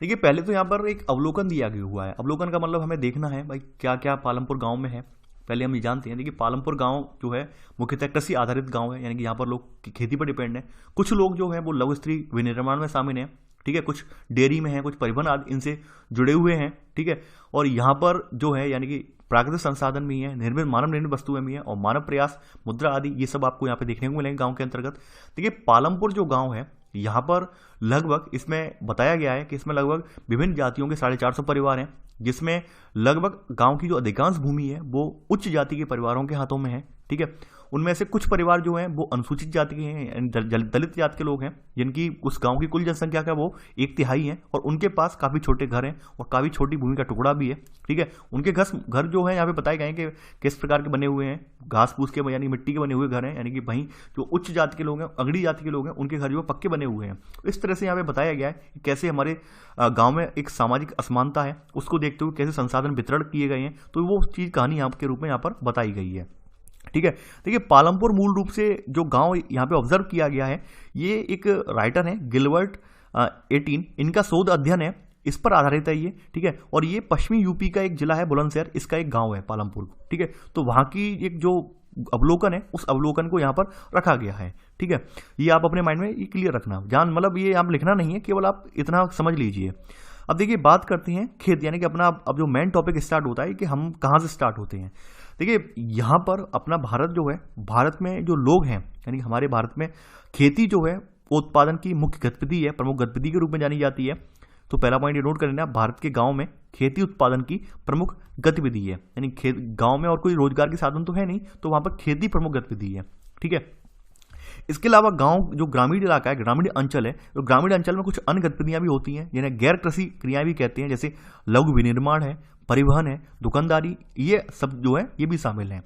देखिए पहले तो यहाँ पर एक अवलोकन दिया गया हुआ है। अवलोकन का मतलब हमें देखना है भाई क्या क्या पालमपुर गांव में है। पहले हम ये जानते हैं। देखिए पालमपुर गांव जो है मुख्यतः कृषि आधारित गांव है, यानी कि यहाँ पर लोग खेती पर डिपेंड है। कुछ लोग जो है वो लघु स्त्री विनिर्माण में शामिल हैं, ठीक है, कुछ डेयरी में है, कुछ परिवहन आदि इनसे जुड़े हुए हैं, ठीक है। और यहाँ पर जो है यानी कि प्राकृतिक संसाधन भी है, निर्मित मानव निर्मित वस्तुएं भी हैं और मानव प्रयास मुद्रा आदि ये सब आपको यहाँ पे देखने को मिलेंगे गांव के अंतर्गत। देखिए पालमपुर जो गांव है यहाँ पर लगभग इसमें बताया गया है कि इसमें लगभग विभिन्न जातियों के 450 परिवार हैं, जिसमें लगभग गांव की जो अधिकांश भूमि है वो उच्च जाति के परिवारों के हाथों में है, ठीक है। उनमें से कुछ परिवार जो हैं वो अनुसूचित जाति के हैं, यानी दलित जाति के लोग हैं, जिनकी उस गांव की कुल जनसंख्या का वो 1/3 है और उनके पास काफी छोटे घर हैं और काफी छोटी भूमि का टुकड़ा भी है, ठीक है। उनके घर जो है यहाँ पे बताए गए हैं कि किस प्रकार के बने हुए हैं, घास फूस के यानी मिट्टी के बने हुए घर हैं, यानी कि वहीं जो उच्च जाति के लोग हैं, अगड़ी जाति के लोग हैं, उनके घर जो पक्के बने हुए हैं। इस तरह से यहाँ पे बताया गया है कि कैसे हमारे गांव में एक सामाजिक असमानता है, उसको देखते हुए कैसे संसाधन वितरण किए गए हैं, तो वो चीज कहानी यहाँ के रूप में यहाँ पर बताई गई है, ठीक है। देखिए पालमपुर मूल रूप से जो गांव यहाँ पे ऑब्जर्व किया गया है, ये एक राइटर है गिलबर्ट 18, इनका शोध अध्ययन है, इस पर आधारित है ये, ठीक है। और ये पश्चिमी यूपी का एक जिला है बुलंदशहर, इसका एक गांव है पालमपुर, ठीक है। तो वहां की एक जो अवलोकन है उस अवलोकन को यहाँ पर रखा गया है, ठीक है। ये आप अपने माइंड में ये क्लियर रखना, जान मतलब ये आप लिखना नहीं है, केवल आप इतना समझ लीजिए। अब देखिए बात करते हैं खेत, यानी कि अपना अब जो मेन टॉपिक स्टार्ट होता है कि हम कहाँ से स्टार्ट होते हैं। देखिए यहाँ पर अपना भारत जो है, भारत में जो लोग हैं यानी हमारे भारत में खेती जो है वो उत्पादन की मुख्य गतिविधि है, प्रमुख गतिविधि के रूप में जानी जाती है। तो पहला पॉइंट ये नोट कर लेना, भारत के गांव में खेती उत्पादन की प्रमुख गतिविधि है, यानी गांव में और कोई रोजगार के साधन तो है नहीं, तो वहां पर खेती प्रमुख गतिविधि है, ठीक है। इसके अलावा गांव जो ग्रामीण इलाका है, ग्रामीण अंचल है, तो ग्रामीण अंचल में कुछ अन्य गतिविधियां भी होती हैं जिन्हें गैर कृषि क्रियाएं भी कहते हैं, जैसे लघु विनिर्माण है, परिवहन है, दुकानदारी, ये सब जो है ये भी शामिल हैं।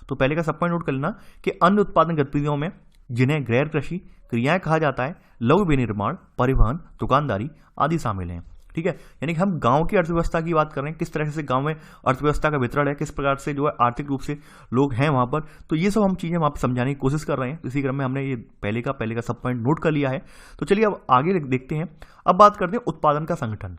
तो पहले का सब पॉइंट नोट कर लेना कि अन्य उत्पादन गतिविधियों में जिन्हें गैर कृषि क्रियाएं कहा जाता है, लघु विनिर्माण, परिवहन, दुकानदारी आदि शामिल हैं, ठीक है। यानी कि हम गांव की अर्थव्यवस्था की बात कर रहे हैं, किस तरह से गांव में अर्थव्यवस्था का वितरण है, किस प्रकार से जो है आर्थिक रूप से लोग हैं वहां पर, तो ये सब हम चीजें वहां पर समझाने की कोशिश कर रहे हैं। इसी क्रम में हमने ये पहले का सब पॉइंट नोट कर लिया है। तो चलिए अब आगे देखते हैं। अब बात करते हैं उत्पादन का संगठन,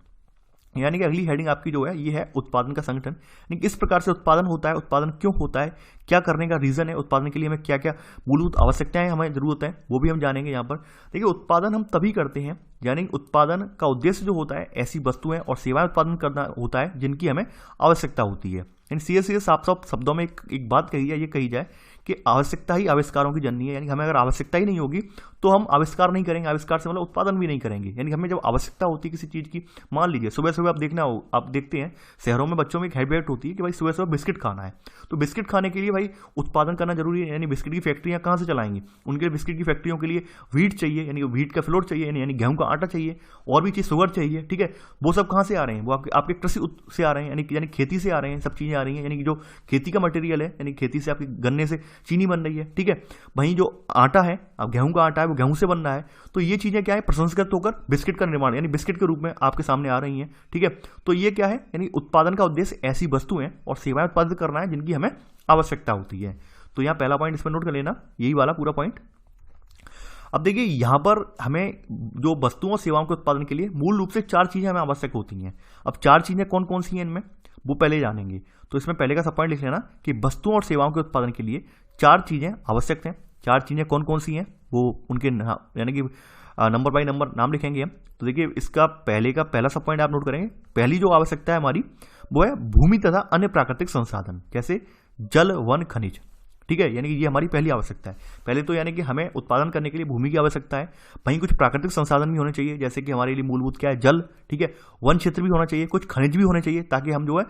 यानी कि अगली हेडिंग आपकी जो है ये है उत्पादन का संगठन। यानी किस प्रकार से उत्पादन होता है, उत्पादन क्यों होता है, क्या करने का रीजन है, उत्पादन के लिए हमें क्या क्या मूलभूत आवश्यकताएं हमें जरूरत है, वो भी हम जानेंगे यहाँ पर। देखिए उत्पादन हम तभी करते हैं, यानी उत्पादन का उद्देश्य जो होता है ऐसी वस्तुएं और सेवाएं उत्पादन करना होता है जिनकी हमें आवश्यकता होती है। यानी सीधे साफ साफ शब्दों में एक बात कही जाए, ये कही जाए कि आवश्यकता ही आविष्कारों की जननी है। यानी हमें अगर आवश्यकता ही नहीं होगी तो हम आविष्कार नहीं करेंगे, आविष्कार से मतलब उत्पादन भी नहीं करेंगे। यानी हमें जब आवश्यकता होती है किसी चीज की, मान लीजिए सुबह सुबह आप देखते हैं शहरों में बच्चों में एक हैबिट होती है कि भाई सुबह सुबह बिस्किट खाना है, तो बिस्किट खाने के लिए भाई उत्पादन करना जरूरी है। यानी बिस्किट की फैक्ट्रियां कहाँ से चलाएंगी, उनके बिस्किट की फैक्ट्रियों के लिए व्हीट चाहिए, यानी व्हीट का फ्लोर चाहिए, यानी गेहूं का आटा चाहिए, और भी चीज शुगर चाहिए, ठीक है। वो सब कहाँ से आ रहे हैं, वो आपके कृषि से आ रहे हैं, यानी खेती से आ रहे हैं, सब चीजें आ रही हैं। यानी कि जो खेती का मटेरियल है, यानी खेती से आपके गन्ने से चीनी बन रही है, ठीक है। वहीं जो आटा है, अब गेहूं का आटा है, वो गेहूं से बन रहा है। तो ये चीजें क्या है, प्रसंस्कृत होकर बिस्किट का निर्माण, यानी बिस्किट के रूप में आपके सामने आ रही हैं, ठीक है। तो ये क्या है, यानी उत्पादन का उद्देश्य ऐसी वस्तुएं और सेवाएं उत्पादित करना है जिनकी हमें आवश्यकता होती है। तो यहां पहला पॉइंट इसमें नोट कर लेना, यही वाला पूरा पॉइंट। अब देखिए यहां पर हमें जो वस्तुओं और सेवाओं के उत्पादन के लिए मूल रूप से 4 चीजें हमें आवश्यक होती हैं। अब 4 चीजें कौन कौन सी हैं इनमें, वो पहले जानेंगे। तो इसमें पहले का सब पॉइंट लिख लेना कि वस्तुओं और सेवाओं के उत्पादन के लिए 4 चीजें आवश्यक हैं। 4 चीजें कौन कौन सी हैं, वो उनके यानी कि नंबर बाय नंबर नाम लिखेंगे हम। तो देखिए इसका पहला सब पॉइंट आप नोट करेंगे। पहली जो आवश्यकता है हमारी वो है भूमि तथा अन्य प्राकृतिक संसाधन, कैसे जल, वन, खनिज, ठीक है। यानी कि ये हमारी पहली आवश्यकता है। पहले तो यानी कि हमें उत्पादन करने के लिए भूमि की आवश्यकता है, वहीं कुछ प्राकृतिक संसाधन भी होने चाहिए, जैसे कि हमारे लिए मूलभूत क्या है, जल, ठीक है। वन क्षेत्र भी होना चाहिए, कुछ खनिज भी होने चाहिए ताकि हम जो है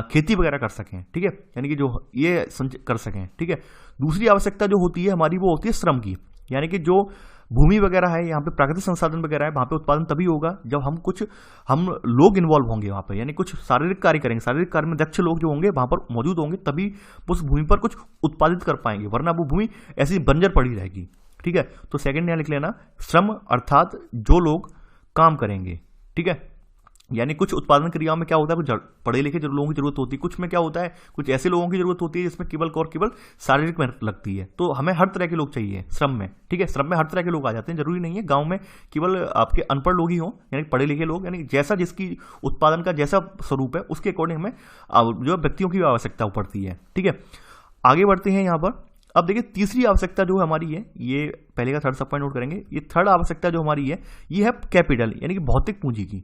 खेती वगैरह कर सकें, ठीक है, यानी कि जो ये कर सकें, ठीक है। दूसरी आवश्यकता जो होती है हमारी वो होती है श्रम की, यानी कि जो भूमि वगैरह है, यहाँ पे प्राकृतिक संसाधन वगैरह है, वहां पे उत्पादन तभी होगा जब हम लोग इन्वॉल्व होंगे वहां पे, यानी कुछ शारीरिक कार्य करेंगे, शारीरिक कार्य में दक्ष लोग जो होंगे वहां पर मौजूद होंगे, तभी उस भूमि पर कुछ उत्पादित कर पाएंगे, वरना वो भूमि ऐसी बंजर पड़ी रहेगी, ठीक है। तो सेकंड यहां लिख लेना श्रम, अर्थात जो लोग काम करेंगे, ठीक है। यानी कुछ उत्पादन क्रियाओं में क्या होता है, कुछ पढ़े लिखे लोगों की जरूरत होती है, कुछ में क्या होता है, कुछ ऐसे लोगों की जरूरत होती है जिसमें केवल और केवल शारीरिक मेहनत लगती है। तो हमें हर तरह के लोग चाहिए श्रम में, ठीक है। श्रम में हर तरह के लोग आ जाते हैं, जरूरी नहीं है गांव में केवल आपके अनपढ़ लोग ही हों, यानी पढ़े लिखे लोग, यानी जैसा जिसकी उत्पादन का जैसा स्वरूप है उसके अकॉर्डिंग हमें जो व्यक्तियों की आवश्यकता पड़ती है, ठीक है। आगे बढ़ते हैं यहाँ पर। अब देखिए तीसरी आवश्यकता जो हमारी है, ये पहले का थर्ड सब पॉइंट नोट करेंगे, ये थर्ड आवश्यकता जो हमारी है ये है कैपिटल, यानी कि भौतिक पूंजी की।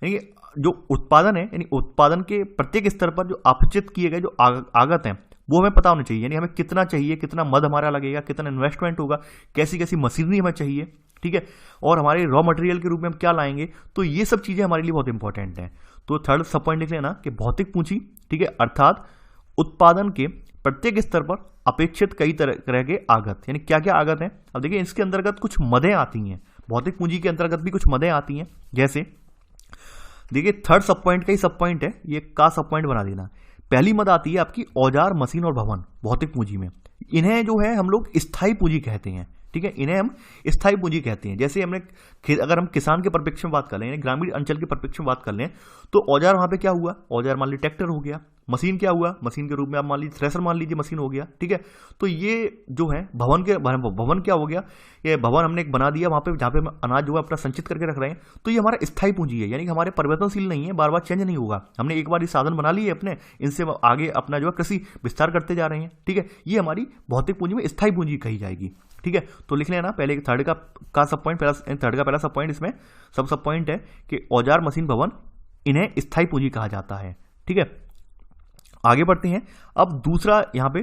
यानी जो उत्पादन है, यानी उत्पादन के प्रत्येक स्तर पर जो अपचित किए गए जो आगत हैं वो हमें पता होना चाहिए, यानी हमें कितना चाहिए, कितना मद हमारा लगेगा, कितना इन्वेस्टमेंट होगा, कैसी कैसी मशीनरी हमें चाहिए, ठीक है, और हमारे रॉ मटेरियल के रूप में हम क्या लाएंगे। तो ये सब चीजें हमारे लिए बहुत इंपॉर्टेंट है। तो थर्ड सब पॉइंट लिख लेना कि भौतिक पूंजी, ठीक है, अर्थात उत्पादन के प्रत्येक स्तर पर अपेक्षित कई तरह के आगत, यानी क्या क्या आगत हैं। अब देखिए इसके अंतर्गत कुछ मदें आती हैं, भौतिक पूंजी के अंतर्गत भी कुछ मदें आती हैं। जैसे देखिए थर्ड सब पॉइंट का ही सब पॉइंट है, ये का सब पॉइंट बना देना। पहली मद आती है आपकी औजार, मशीन और भवन, भौतिक पूंजी में। इन्हें जो है हम लोग स्थायी पूंजी कहते हैं, ठीक है, इन्हें हम स्थायी पूंजी कहते हैं। जैसे हमने अगर हम किसान के परिप्रेक्ष्य में बात कर लें, यानी ग्रामीण अंचल के परिप्रेक्ष्य में बात कर लें, तो औजार वहां पे क्या हुआ, औजार मान लीजिए ट्रैक्टर हो गया। मशीन क्या हुआ, मशीन के रूप में आप मान लीजिए थ्रेसर मान लीजिए मशीन हो गया, ठीक है। तो ये जो है भवन क्या हो गया, ये भवन हमने एक बना दिया वहां पे जहां पे हम अनाज जो है अपना संचित करके रख रहे हैं। तो ये हमारा स्थायी पूंजी है, यानी कि हमारे परिवर्तनशील नहीं है, बार बार चेंज नहीं होगा। हमने एक बार ये साधन बना लिए अपने, इनसे आगे अपना जो है कृषि विस्तार करते जा रहे हैं, ठीक है। ये हमारी भौतिक पूंजी में स्थायी पूंजी कही जाएगी, ठीक है। तो लिख लेना पहले थर्ड का सब पॉइंट, थर्ड का पहला सब पॉइंट, इसमें सब पॉइंट है कि औजार, मशीन, भवन, इन्हें स्थायी पूंजी कहा जाता है, ठीक है। आगे बढ़ते हैं। अब दूसरा यहाँ पे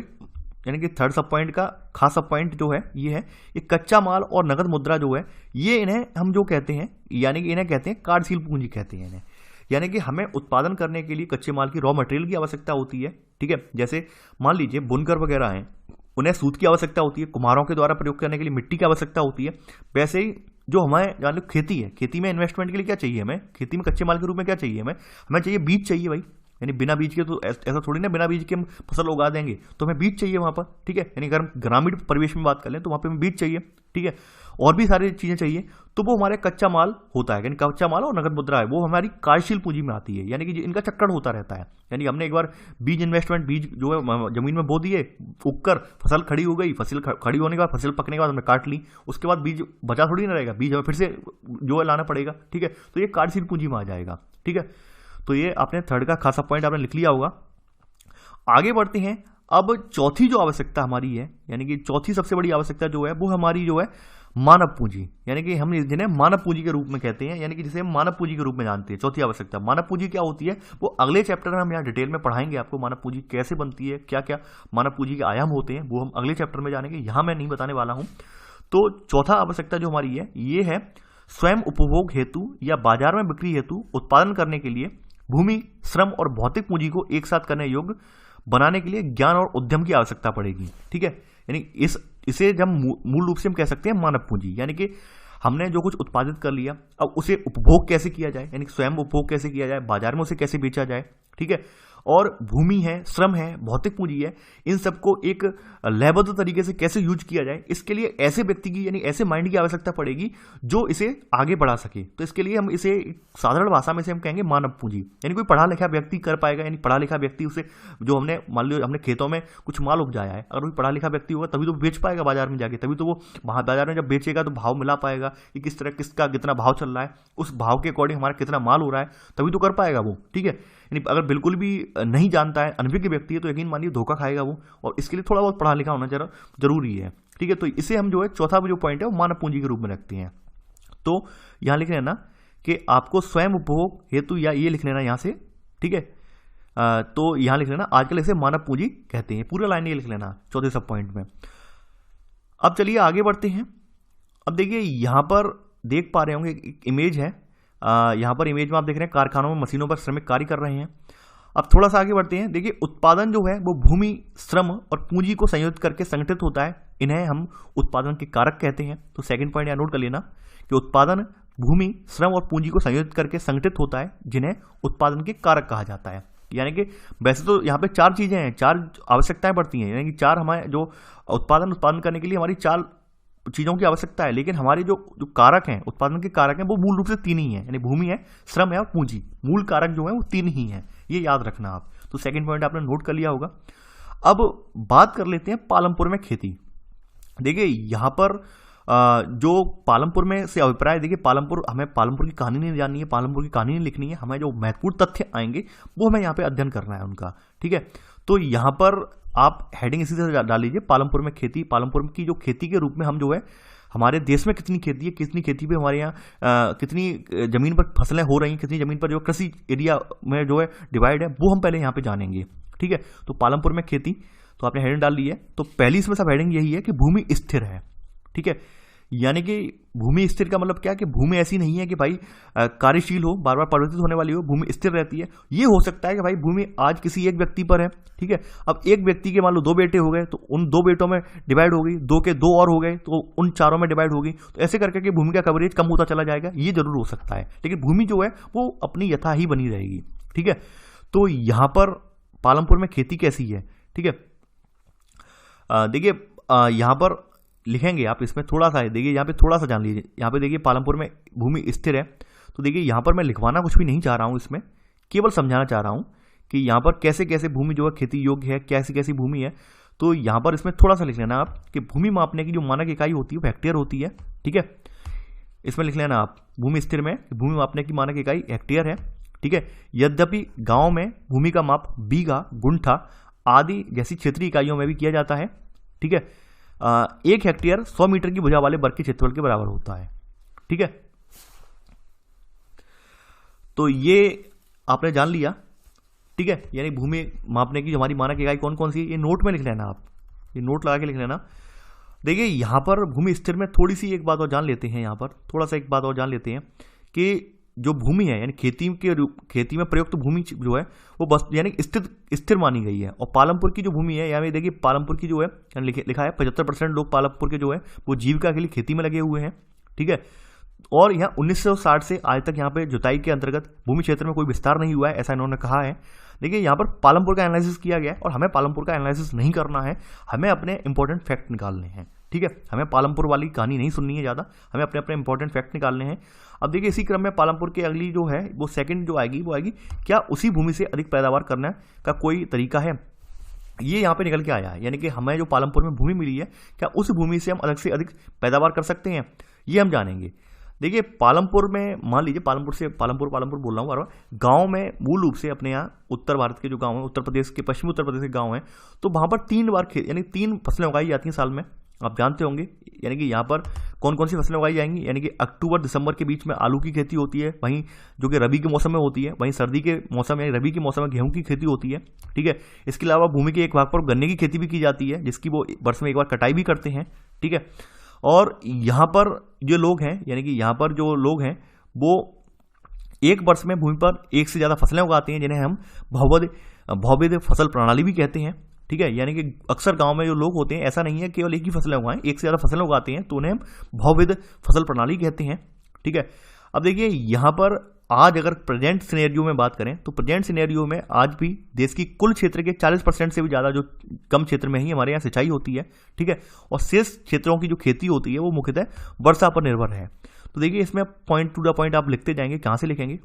यानी कि थर्ड सब पॉइंट का खास सब पॉइंट जो है ये है, ये कच्चा माल और नगद मुद्रा जो है, ये इन्हें हम जो कहते हैं, यानी कि इन्हें कहते हैं कार्यशील पूंजी कहते हैं इन्हें। यानी कि हमें उत्पादन करने के लिए कच्चे माल की रॉ मटेरियल की आवश्यकता होती है, ठीक है। जैसे मान लीजिए बुनकर वगैरह हैं, उन्हें सूत की आवश्यकता होती है, कुम्हारों के द्वारा प्रयोग करने के लिए मिट्टी की आवश्यकता होती है। वैसे ही जो हमारे जान खेती है, खेती में इन्वेस्टमेंट के लिए क्या चाहिए हमें, खेती में कच्चे माल के रूप में क्या चाहिए हमें चाहिए बीज चाहिए भाई, यानी बिना बीज के तो ऐसा थोड़ी ना बिना बीज के हम फसल उगा देंगे, तो हमें बीज चाहिए वहां पर, ठीक है। यानी अगर हम ग्रामीण परिवेश में बात कर लें तो वहां पे हमें बीज चाहिए, ठीक है, और भी सारी चीजें चाहिए। तो वो हमारे कच्चा माल होता है, यानी कच्चा माल और नगद मुद्रा है, वो हमारी कार्यशील पूंजी में आती है, यानी कि इनका चक्कर होता रहता है। यानी हमने एक बार बीज इन्वेस्टमेंट, बीज जो है जमीन में बो दिए, उगकर फसल खड़ी हो गई, फसल खड़ी होने के बाद, फसल पकने के बाद हमने काट ली, उसके बाद बीज बचा थोड़ी ना रहेगा, बीज हमें फिर से जो है लाना पड़ेगा, ठीक है। तो ये कार्यशील पूंजी में आ जाएगा, ठीक है। तो ये आपने थर्ड का खासा पॉइंट आपने लिख लिया होगा। आगे बढ़ते हैं। अब चौथी जो आवश्यकता हमारी है, यानी कि चौथी सबसे बड़ी आवश्यकता जो है वो हमारी जो है मानव पूंजी, यानी कि हम जिन्हें मानव पूंजी के रूप में कहते हैं, यानी कि जिसे हम मानव पूंजी के रूप में जानते हैं। चौथी आवश्यकता मानव पूंजी क्या होती है, वो अगले चैप्टर में हम यहाँ डिटेल में पढ़ाएंगे आपको, मानव पूंजी कैसे बनती है, क्या क्या मानव पूंजी के आयाम होते हैं, वो हम अगले चैप्टर में जानेंगे, यहां मैं नहीं बताने वाला हूं। तो चौथा आवश्यकता जो हमारी है ये है स्वयं उपभोग हेतु या बाजार में बिक्री हेतु उत्पादन करने के लिए भूमि, श्रम और भौतिक पूंजी को एक साथ करने योग्य बनाने के लिए ज्ञान और उद्यम की आवश्यकता पड़ेगी, ठीक है। यानी इसे जब मूल रूप से हम कह सकते हैं मानव पूंजी, यानी कि हमने जो कुछ उत्पादित कर लिया, अब उसे उपभोग कैसे किया जाए, यानी स्वयं उपभोग कैसे किया जाए, बाजार में उसे कैसे बेचा जाए, ठीक है। और भूमि है, श्रम है, भौतिक पूंजी है, इन सबको एक लयबद्ध तरीके से कैसे यूज किया जाए, इसके लिए ऐसे व्यक्ति की यानी ऐसे माइंड की आवश्यकता पड़ेगी जो इसे आगे बढ़ा सके। तो इसके लिए हम इसे साधारण भाषा में से हम कहेंगे मानव पूंजी, यानी कोई पढ़ा लिखा व्यक्ति कर पाएगा, यानी पढ़ा लिखा व्यक्ति उसे जो हमने मान लो हमने खेतों में कुछ माल उपजाया है, अगर कोई पढ़ा लिखा व्यक्ति होगा तभी तो बेच पाएगा बाजार में जाके, तभी तो वो बाजार में जब बेचेगा तो भाव मिला पाएगा कि किस तरह किसका कितना भाव चल रहा है, उस भाव के अकॉर्डिंग हमारा कितना माल हो रहा है, तभी तो कर पाएगा वो, ठीक है। यानी अगर बिल्कुल भी नहीं जानता है, अनभिज्ञ व्यक्ति है, तो यकीन मानिए धोखा खाएगा वो, और इसके लिए थोड़ा बहुत पढ़ा लिखा होना जरूरी है, ठीक है। तो इसे हम जो है चौथा जो पॉइंट है वो मानव पूंजी के रूप में रखते हैं। तो यहां लिख लेना कि आपको स्वयं उपभोग हेतु, या ये लिख लेना यहां से, ठीक है। तो यहां लिख लेना आजकल इसे मानव पूंजी कहते हैं, पूरा लाइन ये लिख लेना चौथे सब पॉइंट में। अब चलिए आगे बढ़ते हैं। अब देखिए यहां पर देख पा रहे होंगे एक इमेज है, यहां पर इमेज में आप देख रहे हैं कारखानों में मशीनों पर श्रमिक कार्य कर रहे हैं। अब थोड़ा सा आगे बढ़ते हैं। देखिए उत्पादन जो है वो भूमि, श्रम और पूंजी को संयोजित करके संगठित होता है, इन्हें हम उत्पादन के कारक कहते हैं। तो सेकंड पॉइंट यहाँ नोट कर लेना कि उत्पादन भूमि, श्रम और पूंजी को संयोजित करके संगठित होता है, जिन्हें उत्पादन के कारक कहा जाता है। यानी कि वैसे तो यहाँ पे चार चीजें हैं, चार आवश्यकताएं पड़ती हैं, यानी कि चार हमारे जो उत्पादन करने के लिए हमारी चार चीज़ों की आवश्यकता है, लेकिन हमारे जो जो कारक हैं, उत्पादन के कारक हैं, वो मूल रूप से 3 ही हैं, यानी भूमि है, श्रम है और पूंजी। मूल कारक जो है वो 3 ही हैं, ये याद रखना आप। तो सेकंड पॉइंट आपने नोट कर लिया होगा। अब बात कर लेते हैं पालमपुर में खेती। देखिए यहाँ पर जो पालमपुर में से अभिप्राय, देखिए पालमपुर, हमें पालमपुर की कहानी नहीं जाननी है, पालमपुर की कहानी नहीं लिखनी है, हमें जो महत्वपूर्ण तथ्य आएंगे वो हमें यहाँ पे अध्ययन करना है उनका, ठीक है। तो यहाँ पर आप हेडिंग इसी तरह डाल लीजिए, पालमपुर में खेती। पालमपुर की जो खेती के रूप में हम जो है, हमारे देश में कितनी खेती है, कितनी खेती पे हमारे यहाँ कितनी जमीन पर फसलें हो रही हैं, कितनी जमीन पर जो कृषि एरिया में जो है डिवाइड है, वो हम पहले यहाँ पे जानेंगे, ठीक है। तो पालमपुर में खेती, तो आपने हेडिंग डाल ली है। तो पहली इसमें सब हेडिंग यही है कि भूमि स्थिर है, ठीक है। यानी कि भूमि स्थिर का मतलब क्या है कि भूमि ऐसी नहीं है कि भाई कार्यशील हो, बार बार परिवर्तित होने वाली हो, भूमि स्थिर रहती है। ये हो सकता है कि भाई भूमि आज किसी एक व्यक्ति पर है, ठीक है। अब एक व्यक्ति के मान लो 2 बेटे हो गए, तो उन 2 बेटों में डिवाइड हो गई, 2 के 2 और हो गए, तो उन 4 में डिवाइड होगी। तो ऐसे करके कि भूमि का कवरेज कम होता चला जाएगा, ये जरूर हो सकता है, लेकिन भूमि जो है वो अपनी यथा ही बनी रहेगी, ठीक है। तो यहां पर पालमपुर में खेती कैसी है, ठीक है। देखिए यहां पर लिखेंगे आप, इसमें थोड़ा सा है, देखिए यहाँ पे थोड़ा सा जान लीजिए। यहाँ पे देखिए पालमपुर में भूमि स्थिर है, तो देखिए यहाँ पर मैं लिखवाना कुछ भी नहीं चाह रहा हूँ, इसमें केवल समझाना चाह रहा हूँ कि यहाँ पर कैसे कैसे भूमि जो है खेती योग्य है, कैसी कैसी भूमि है। तो यहाँ पर इसमें थोड़ा सा लिख लेना आप कि भूमि मापने की जो मानक इकाई होती है वो हेक्टेयर होती है, ठीक है। इसमें लिख लेना आप, भूमि स्थिर में भूमि मापने की मानक इकाई हेक्टेयर है, ठीक है। यद्यपि गाँव में भूमि का माप बीघा, गुंठा आदि जैसी क्षेत्रीय इकाइयों में भी किया जाता है, ठीक है। 1 हेक्टेयर 100 मीटर की भुजा वाले वर्ग के क्षेत्रफल के बराबर होता है, ठीक है। तो ये आपने जान लिया, ठीक है। यानी भूमि मापने की हमारी मानक इकाई कौन कौन सी है, ये नोट में लिख लेना आप, ये नोट लगा के लिख लेना। देखिए यहां पर भूमि स्थिर में थोड़ी सी एक बात और जान लेते हैं, यहां पर थोड़ा सा एक बात और जान लेते हैं कि जो भूमि है, यानी खेती में प्रयुक्त भूमि जो है वो बस यानी स्थिर मानी गई है। और पालमपुर की जो भूमि है, यानी देखिए पालमपुर की जो है लिखा है 75% लोग पालमपुर के जो है वो जीविका के लिए खेती में लगे हुए हैं, ठीक है। और यहाँ 1960 से आज तक यहाँ पे जुताई के अंतर्गत भूमि क्षेत्र में कोई विस्तार नहीं हुआ है, ऐसा इन्होंने कहा है। देखिए यहाँ पर पालमपुर का एनालिसिस किया गया है, और हमें पालमपुर का एनालिसिस नहीं करना है, हमें अपने इंपॉर्टेंट फैक्ट निकालने हैं, ठीक है। हमें पालमपुर वाली कहानी नहीं सुननी है ज़्यादा, हमें अपने अपने इंपॉर्टेंट फैक्ट निकालने हैं। अब देखिए इसी क्रम में पालमपुर की अगली जो है वो सेकंड जो आएगी वो आएगी, क्या उसी भूमि से अधिक पैदावार करने का कोई तरीका है। ये यहाँ पे निकल के आया है, यानी कि हमें जो पालमपुर में भूमि मिली है, क्या उस भूमि से हम अलग से अधिक पैदावार कर सकते हैं, ये हम जानेंगे। देखिए पालमपुर में मान लीजिए, पालमपुर बोल रहा हूँ बार बार, गाँव में मूल रूप से अपने यहाँ उत्तर भारत के जो गाँव है, उत्तर प्रदेश के, पश्चिमी उत्तर प्रदेश के गाँव हैं, तो वहाँ पर 3 बार यानी 3 फसलें उगाई जाती हैं साल में, आप जानते होंगे। यानी कि यहाँ पर कौन कौन सी फसलें उगाई जाएंगी, यानी कि अक्टूबर दिसंबर के बीच में आलू की खेती होती है, वहीं जो कि रबी के मौसम में होती है, वहीं सर्दी के मौसम यानी रबी के मौसम में गेहूं की खेती होती है, ठीक है। इसके अलावा भूमि के एक भाग पर गन्ने की खेती भी की जाती है, जिसकी वो वर्ष में एक बार कटाई भी करते हैं, ठीक है। और यहाँ पर जो लोग हैं, यानी कि यहाँ पर जो लोग हैं वो एक वर्ष में भूमि पर 1 से ज़्यादा फसलें उगाते हैं, जिन्हें हम बहुविध फसल प्रणाली भी कहते हैं, ठीक है। यानी कि अक्सर गांव में जो लोग होते हैं, ऐसा नहीं है केवल एक ही फसलें उगाएं, 1 से ज़्यादा फसलें उगाते हैं, तो उन्हें हम बहुविध फसल प्रणाली कहते हैं, ठीक है। अब देखिए यहाँ पर आज अगर प्रेजेंट सिनेरियो में बात करें, तो प्रेजेंट सिनेरियो में आज भी देश की कुल क्षेत्र के 40% से भी ज़्यादा जो कम क्षेत्र में ही हमारे यहाँ सिंचाई होती है, ठीक है। और शेष क्षेत्रों की जो खेती होती है वो मुख्यतः वर्षा पर निर्भर है। तो देखिए इसमें पॉइंट टू द पॉइंट आप लिखते जाएंगे, कहाँ से लिखेंगे,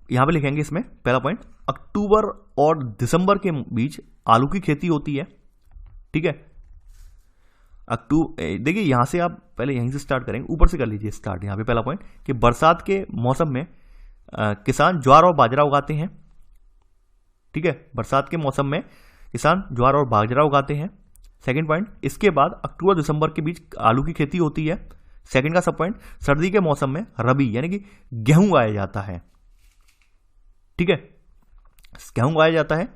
यहाँ पे लिखेंगे। इसमें पहला पॉइंट, अक्टूबर और दिसंबर के बीच आलू की खेती होती है, ठीक है। देखिए यहां से आप पहले यहीं से स्टार्ट करेंगे, ऊपर से कर लीजिए स्टार्ट। यहाँ पे पहला पॉइंट कि बरसात के मौसम में किसान ज्वार और बाजरा उगाते हैं, ठीक है। बरसात के मौसम में किसान ज्वार और बाजरा उगाते हैं। सेकंड पॉइंट, इसके बाद अक्टूबर दिसंबर के बीच आलू की खेती होती है। सेकंड का सब पॉइंट, सर्दी के मौसम में रबी यानी कि गेहूं उगाया जाता है, ठीक है, गेहूं उगाया जाता है।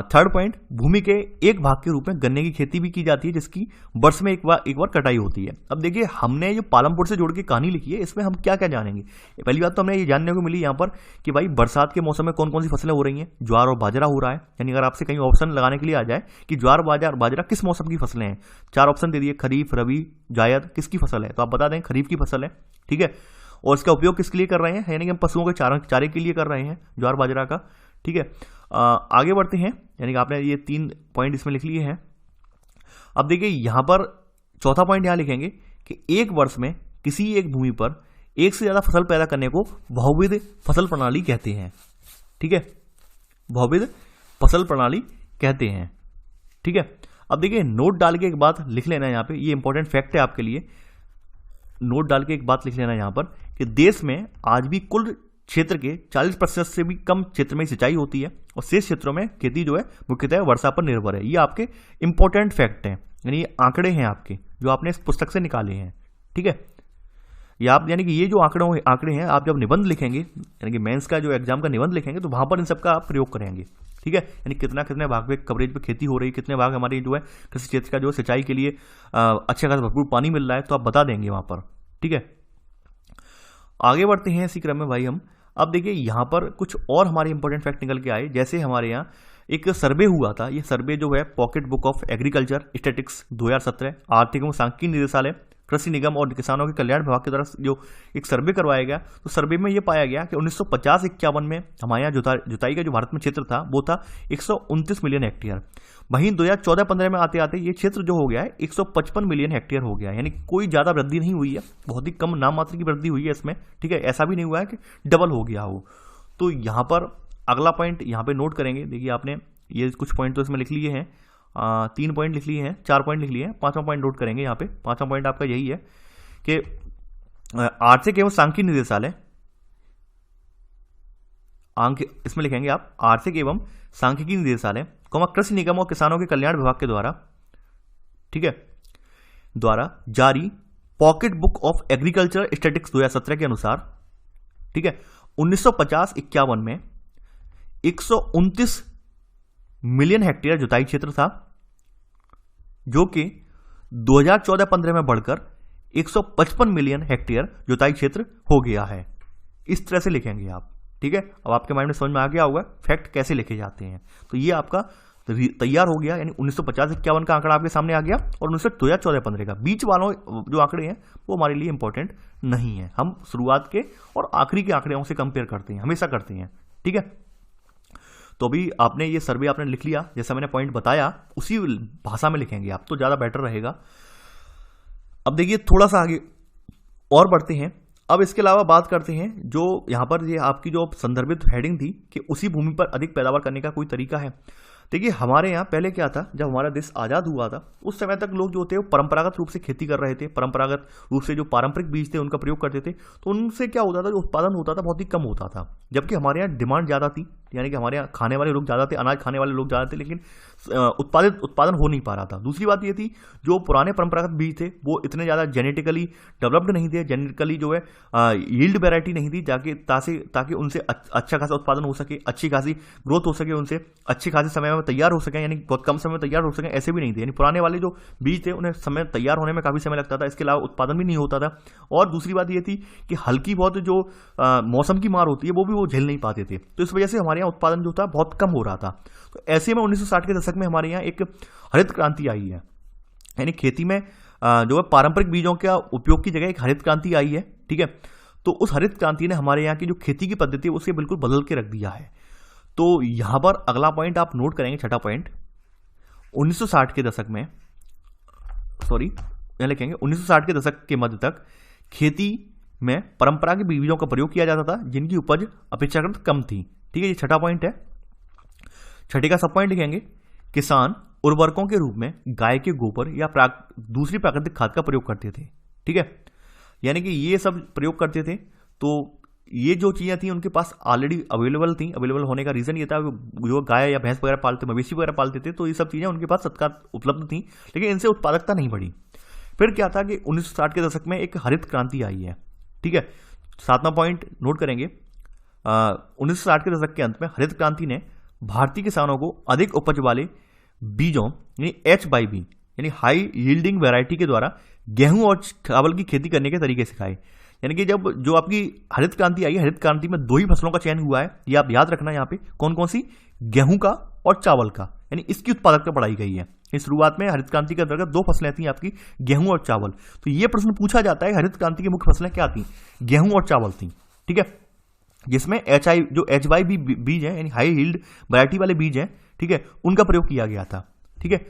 थर्ड पॉइंट, भूमि के एक भाग के रूप में गन्ने की खेती भी की जाती है, जिसकी वर्ष में एक बार कटाई होती है। अब देखिए हमने जो पालमपुर से जोड़ के कहानी लिखी है, इसमें हम क्या क्या जानेंगे। पहली बात तो हमें ये जानने को मिली यहाँ पर कि भाई बरसात के मौसम में कौन कौन सी फसलें हो रही हैं, ज्वार और बाजरा हो रहा है। यानी अगर आपसे कहीं ऑप्शन लगाने के लिए आ जाए कि ज्वार बाजरा किस मौसम की फसलें हैं, 4 ऑप्शन दे दिए, खरीफ, रबी, जायद, किसकी फसल है, तो आप बता दें खरीफ की फसल है, ठीक है। और इसका उपयोग किसके लिए कर रहे हैं, यानी कि हम पशुओं के चारे के लिए कर रहे हैं ज्वार बाजरा का, ठीक है। आगे बढ़ते हैं, यानी कि आपने ये 3 पॉइंट इसमें लिख लिए हैं। अब देखिए यहां पर चौथा पॉइंट यहां लिखेंगे कि एक वर्ष में किसी एक भूमि पर एक से ज्यादा फसल पैदा करने को बहुविध फसल प्रणाली कहते हैं। ठीक है, बहुविध फसल प्रणाली कहते हैं। ठीक है, अब देखिए नोट डाल के एक बात लिख लेना यहाँ पे, ये इंपॉर्टेंट फैक्ट है आपके लिए। नोट डाल के एक बात लिख लेना यहाँ पर कि देश में आज भी कुल क्षेत्र के 40% से भी कम क्षेत्र में सिंचाई होती है और शेष क्षेत्रों में खेती जो है मुख्यतः वर्षा पर निर्भर है। ये आपके इंपॉर्टेंट फैक्ट हैं, यानी ये आंकड़े हैं आपके जो आपने इस पुस्तक से निकाले हैं। ठीक है, यानी कि ये जो आंकड़े हैं आप जब निबंध लिखेंगे, यानी कि मेंस का जो एग्जाम का निबंध लिखेंगे तो वहां पर इन सबका आप प्रयोग करेंगे। ठीक है, यानी कितने भाग पे कवरेज पे खेती हो रही है, कितने भाग हमारी जो है कृषि क्षेत्र का जो सिंचाई के लिए अच्छा खासा भरपूर पानी मिल रहा है, तो आप बता देंगे वहां पर। ठीक है, आगे बढ़ते हैं इसी क्रम में भाई हम। अब देखिए यहां पर कुछ और हमारे इंपॉर्टेंट फैक्ट निकल के आए। जैसे हमारे यहाँ एक सर्वे हुआ था, ये सर्वे जो है pocket book of agriculture statistics 2017 आर्थिक एवं सांख्यिकी निदेशालय कृषि निगम और किसानों के कल्याण विभाग के द्वारा जो एक सर्वे करवाया गया, तो सर्वे में ये पाया गया कि 1950-51 में हमारे यहाँ जुताई का जो भारत में क्षेत्र था वो था 129 मिलियन हेक्टेयर। वहीं 2014-15 में आते आते ये क्षेत्र जो हो गया है 155 मिलियन हेक्टेयर हो गया है, यानी कोई ज्यादा वृद्धि नहीं हुई है, बहुत ही कम नाम मात्र की वृद्धि हुई है इसमें। ठीक है, ऐसा भी नहीं हुआ है कि डबल हो गया हो। तो यहाँ पर अगला पॉइंट यहाँ पे नोट करेंगे। देखिए आपने ये कुछ पॉइंट तो इसमें लिख लिए हैं, 3 पॉइंट लिख लिए हैं, 4 पॉइंट लिख लिए हैं, 5वां पॉइंट नोट करेंगे यहाँ पे। 5वां पॉइंट आपका यही है कि आर्थिक एवं सांख्यिकी निदेशालय, इसमें लिखेंगे आप आर्थिक एवं सांख्यिकी निदेशालय कृषि निगम और किसानों के कल्याण विभाग के द्वारा, ठीक है, द्वारा जारी pocket book of agriculture statistics 2017 के अनुसार, ठीक है, 1950-51 में 129 मिलियन हेक्टेयर जुताई क्षेत्र था, जो कि 2014-15 में बढ़कर 155 मिलियन हेक्टेयर जुताई क्षेत्र हो गया है। इस तरह से लिखेंगे आप। ठीक है, अब आपके माइंड में समझ में आ गया होगा फैक्ट कैसे लिखे जाते हैं। तो ये आपका तैयार हो गया, यानी 1950-51 का आंकड़ा आपके सामने आ गया और 2014-15 का। बीच वालों जो आंकड़े हैं वो हमारे लिए इंपॉर्टेंट नहीं है। हम शुरुआत के और आखिरी के आंकड़ों से कंपेयर करते हैं, हमेशा करते हैं। ठीक है, तो अभी आपने ये सर्वे आपने लिख लिया, जैसा मैंने पॉइंट बताया उसी भाषा में लिखेंगे आप, तो ज्यादा बेटर रहेगा। अब देखिए थोड़ा सा आगे और बढ़ते हैं। अब इसके अलावा बात करते हैं जो यहां पर ये आपकी जो संदर्भित हेडिंग थी कि उसी भूमि पर अधिक पैदावार करने का कोई तरीका है। देखिए हमारे यहाँ पहले क्या था, जब हमारा देश आज़ाद हुआ था उस समय तक लोग जो थे वो परंपरागत रूप से खेती कर रहे थे, परंपरागत रूप से जो पारंपरिक बीज थे उनका प्रयोग करते थे। तो उनसे क्या होता था, जो उत्पादन होता था बहुत ही कम होता था, जबकि हमारे यहाँ डिमांड ज़्यादा थी, यानी कि हमारे यहाँ खाने वाले लोग ज़्यादा थे, अनाज खाने वाले लोग ज़्यादा थे, लेकिन उत्पादन हो नहीं पा रहा था। दूसरी बात ये थी जो पुराने परंपरागत बीज थे वो इतने ज़्यादा जेनेटिकली डेवलप्ड नहीं थे, जेनेटिकली जो है यील्ड वेराइटी नहीं थी, ताकि उनसे अच्छा खासा उत्पादन हो सके, अच्छी खासी ग्रोथ हो सके, उनसे अच्छे खासे समय में तैयार हो सके, यानी बहुत कम समय में तैयार हो सके, ऐसे भी नहीं थे। यानी पुराने वाले जो बीज थे उन्हें समय तैयार होने में काफी समय लगता था, इसके अलावा उत्पादन भी नहीं होता था। और दूसरी बात ये थी कि हल्की बहुत जो मौसम की मार होती है वो झेल नहीं पाते थे, तो इस वजह से हमारे यहाँ उत्पादन जो था बहुत कम हो रहा था। तो ऐसे में 1960 के दशक में हमारे यहाँ एक हरित क्रांति आई है, यानी खेती में जो है पारंपरिक बीजों का उपयोग की जगह एक हरित क्रांति आई है। ठीक है, तो उस हरित क्रांति ने हमारे यहाँ की जो खेती की पद्धति है उसे बिल्कुल बदल के रख दिया है। तो यहां पर अगला पॉइंट आप नोट करेंगे, छठा पॉइंट, 1960 के दशक में, यहां लिखेंगे 1960 के दशक के मध्य तक खेती में परंपरागत बीजों का प्रयोग किया जाता था जिनकी उपज अपेक्षाकृत कम थी। ठीक है, ये छठा पॉइंट है। छठे का सब पॉइंट लिखेंगे, किसान उर्वरकों के रूप में गाय के गोबर या दूसरी प्राकृतिक खाद का प्रयोग करते थे। ठीक है, यानी कि ये सब प्रयोग करते थे। तो ये जो चीजें थी उनके पास ऑलरेडी अवेलेबल थी। अवेलेबल होने का रीजन ये था जो गाय या भैंस वगैरह पालते, मवेशी वगैरह पालते थे, तो ये सब चीजें उनके पास तत्काल उपलब्ध थी, लेकिन इनसे उत्पादकता नहीं बढ़ी। फिर क्या था कि 1960 के दशक में एक हरित क्रांति आई है। ठीक है, 7वां पॉइंट नोट करेंगे, 1960 के दशक के अंत में हरित क्रांति ने भारतीय किसानों को अधिक उपज वाले बीजों यानी HYB यानी हाई यील्डिंग वैरायटी के द्वारा गेहूं और चावल की खेती करने के तरीके सिखाए। यानी कि जब जो आपकी हरित क्रांति आई है, हरित क्रांति में 2 ही फसलों का चयन हुआ है, ये आप याद रखना। यहाँ पे कौन कौन सी, गेहूं का और चावल का, यानी इसकी उत्पादकता बढ़ाई गई है। इस शुरुआत में हरित क्रांति के अंतर्गत 2 फसलें थी आपकी, गेहूं और चावल। तो ये प्रश्न पूछा जाता है हरित क्रांति की मुख्य फसलें क्या थी, गेहूं और चावल थी। ठीक है, जिसमें HYB बीज है यानी हाई यील्ड वैरायटी वाले बीज हैं, ठीक है, उनका प्रयोग किया गया था। ठीक है,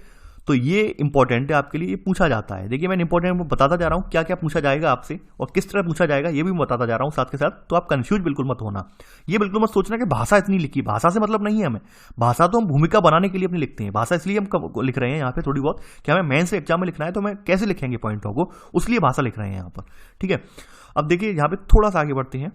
तो ये इंपॉर्टेंट है आपके लिए, ये पूछा जाता है। देखिए मैं इंपॉर्टेंट बताता जा रहा हूँ क्या क्या पूछा जाएगा आपसे और किस तरह पूछा जाएगा, ये भी मैं बताता जा रहा हूँ साथ के साथ। तो आप कंफ्यूज बिल्कुल मत होना, ये बिल्कुल मत सोचना कि भाषा इतनी लिखी, भाषा से मतलब नहीं है हमें। भाषा तो हम भूमिका बनाने के लिए अपनी लिखते हैं, भाषा इसलिए हम लिख रहे हैं यहाँ पे थोड़ी बहुत कि हमें मेन से एग्जाम में लिखना है, तो हमें कैसे लिखेंगे पॉइंटों को, उसलिए भाषा लिख रहे हैं यहाँ पर, ठीक है। अब देखिए यहाँ पे थोड़ा सा आगे बढ़ते हैं।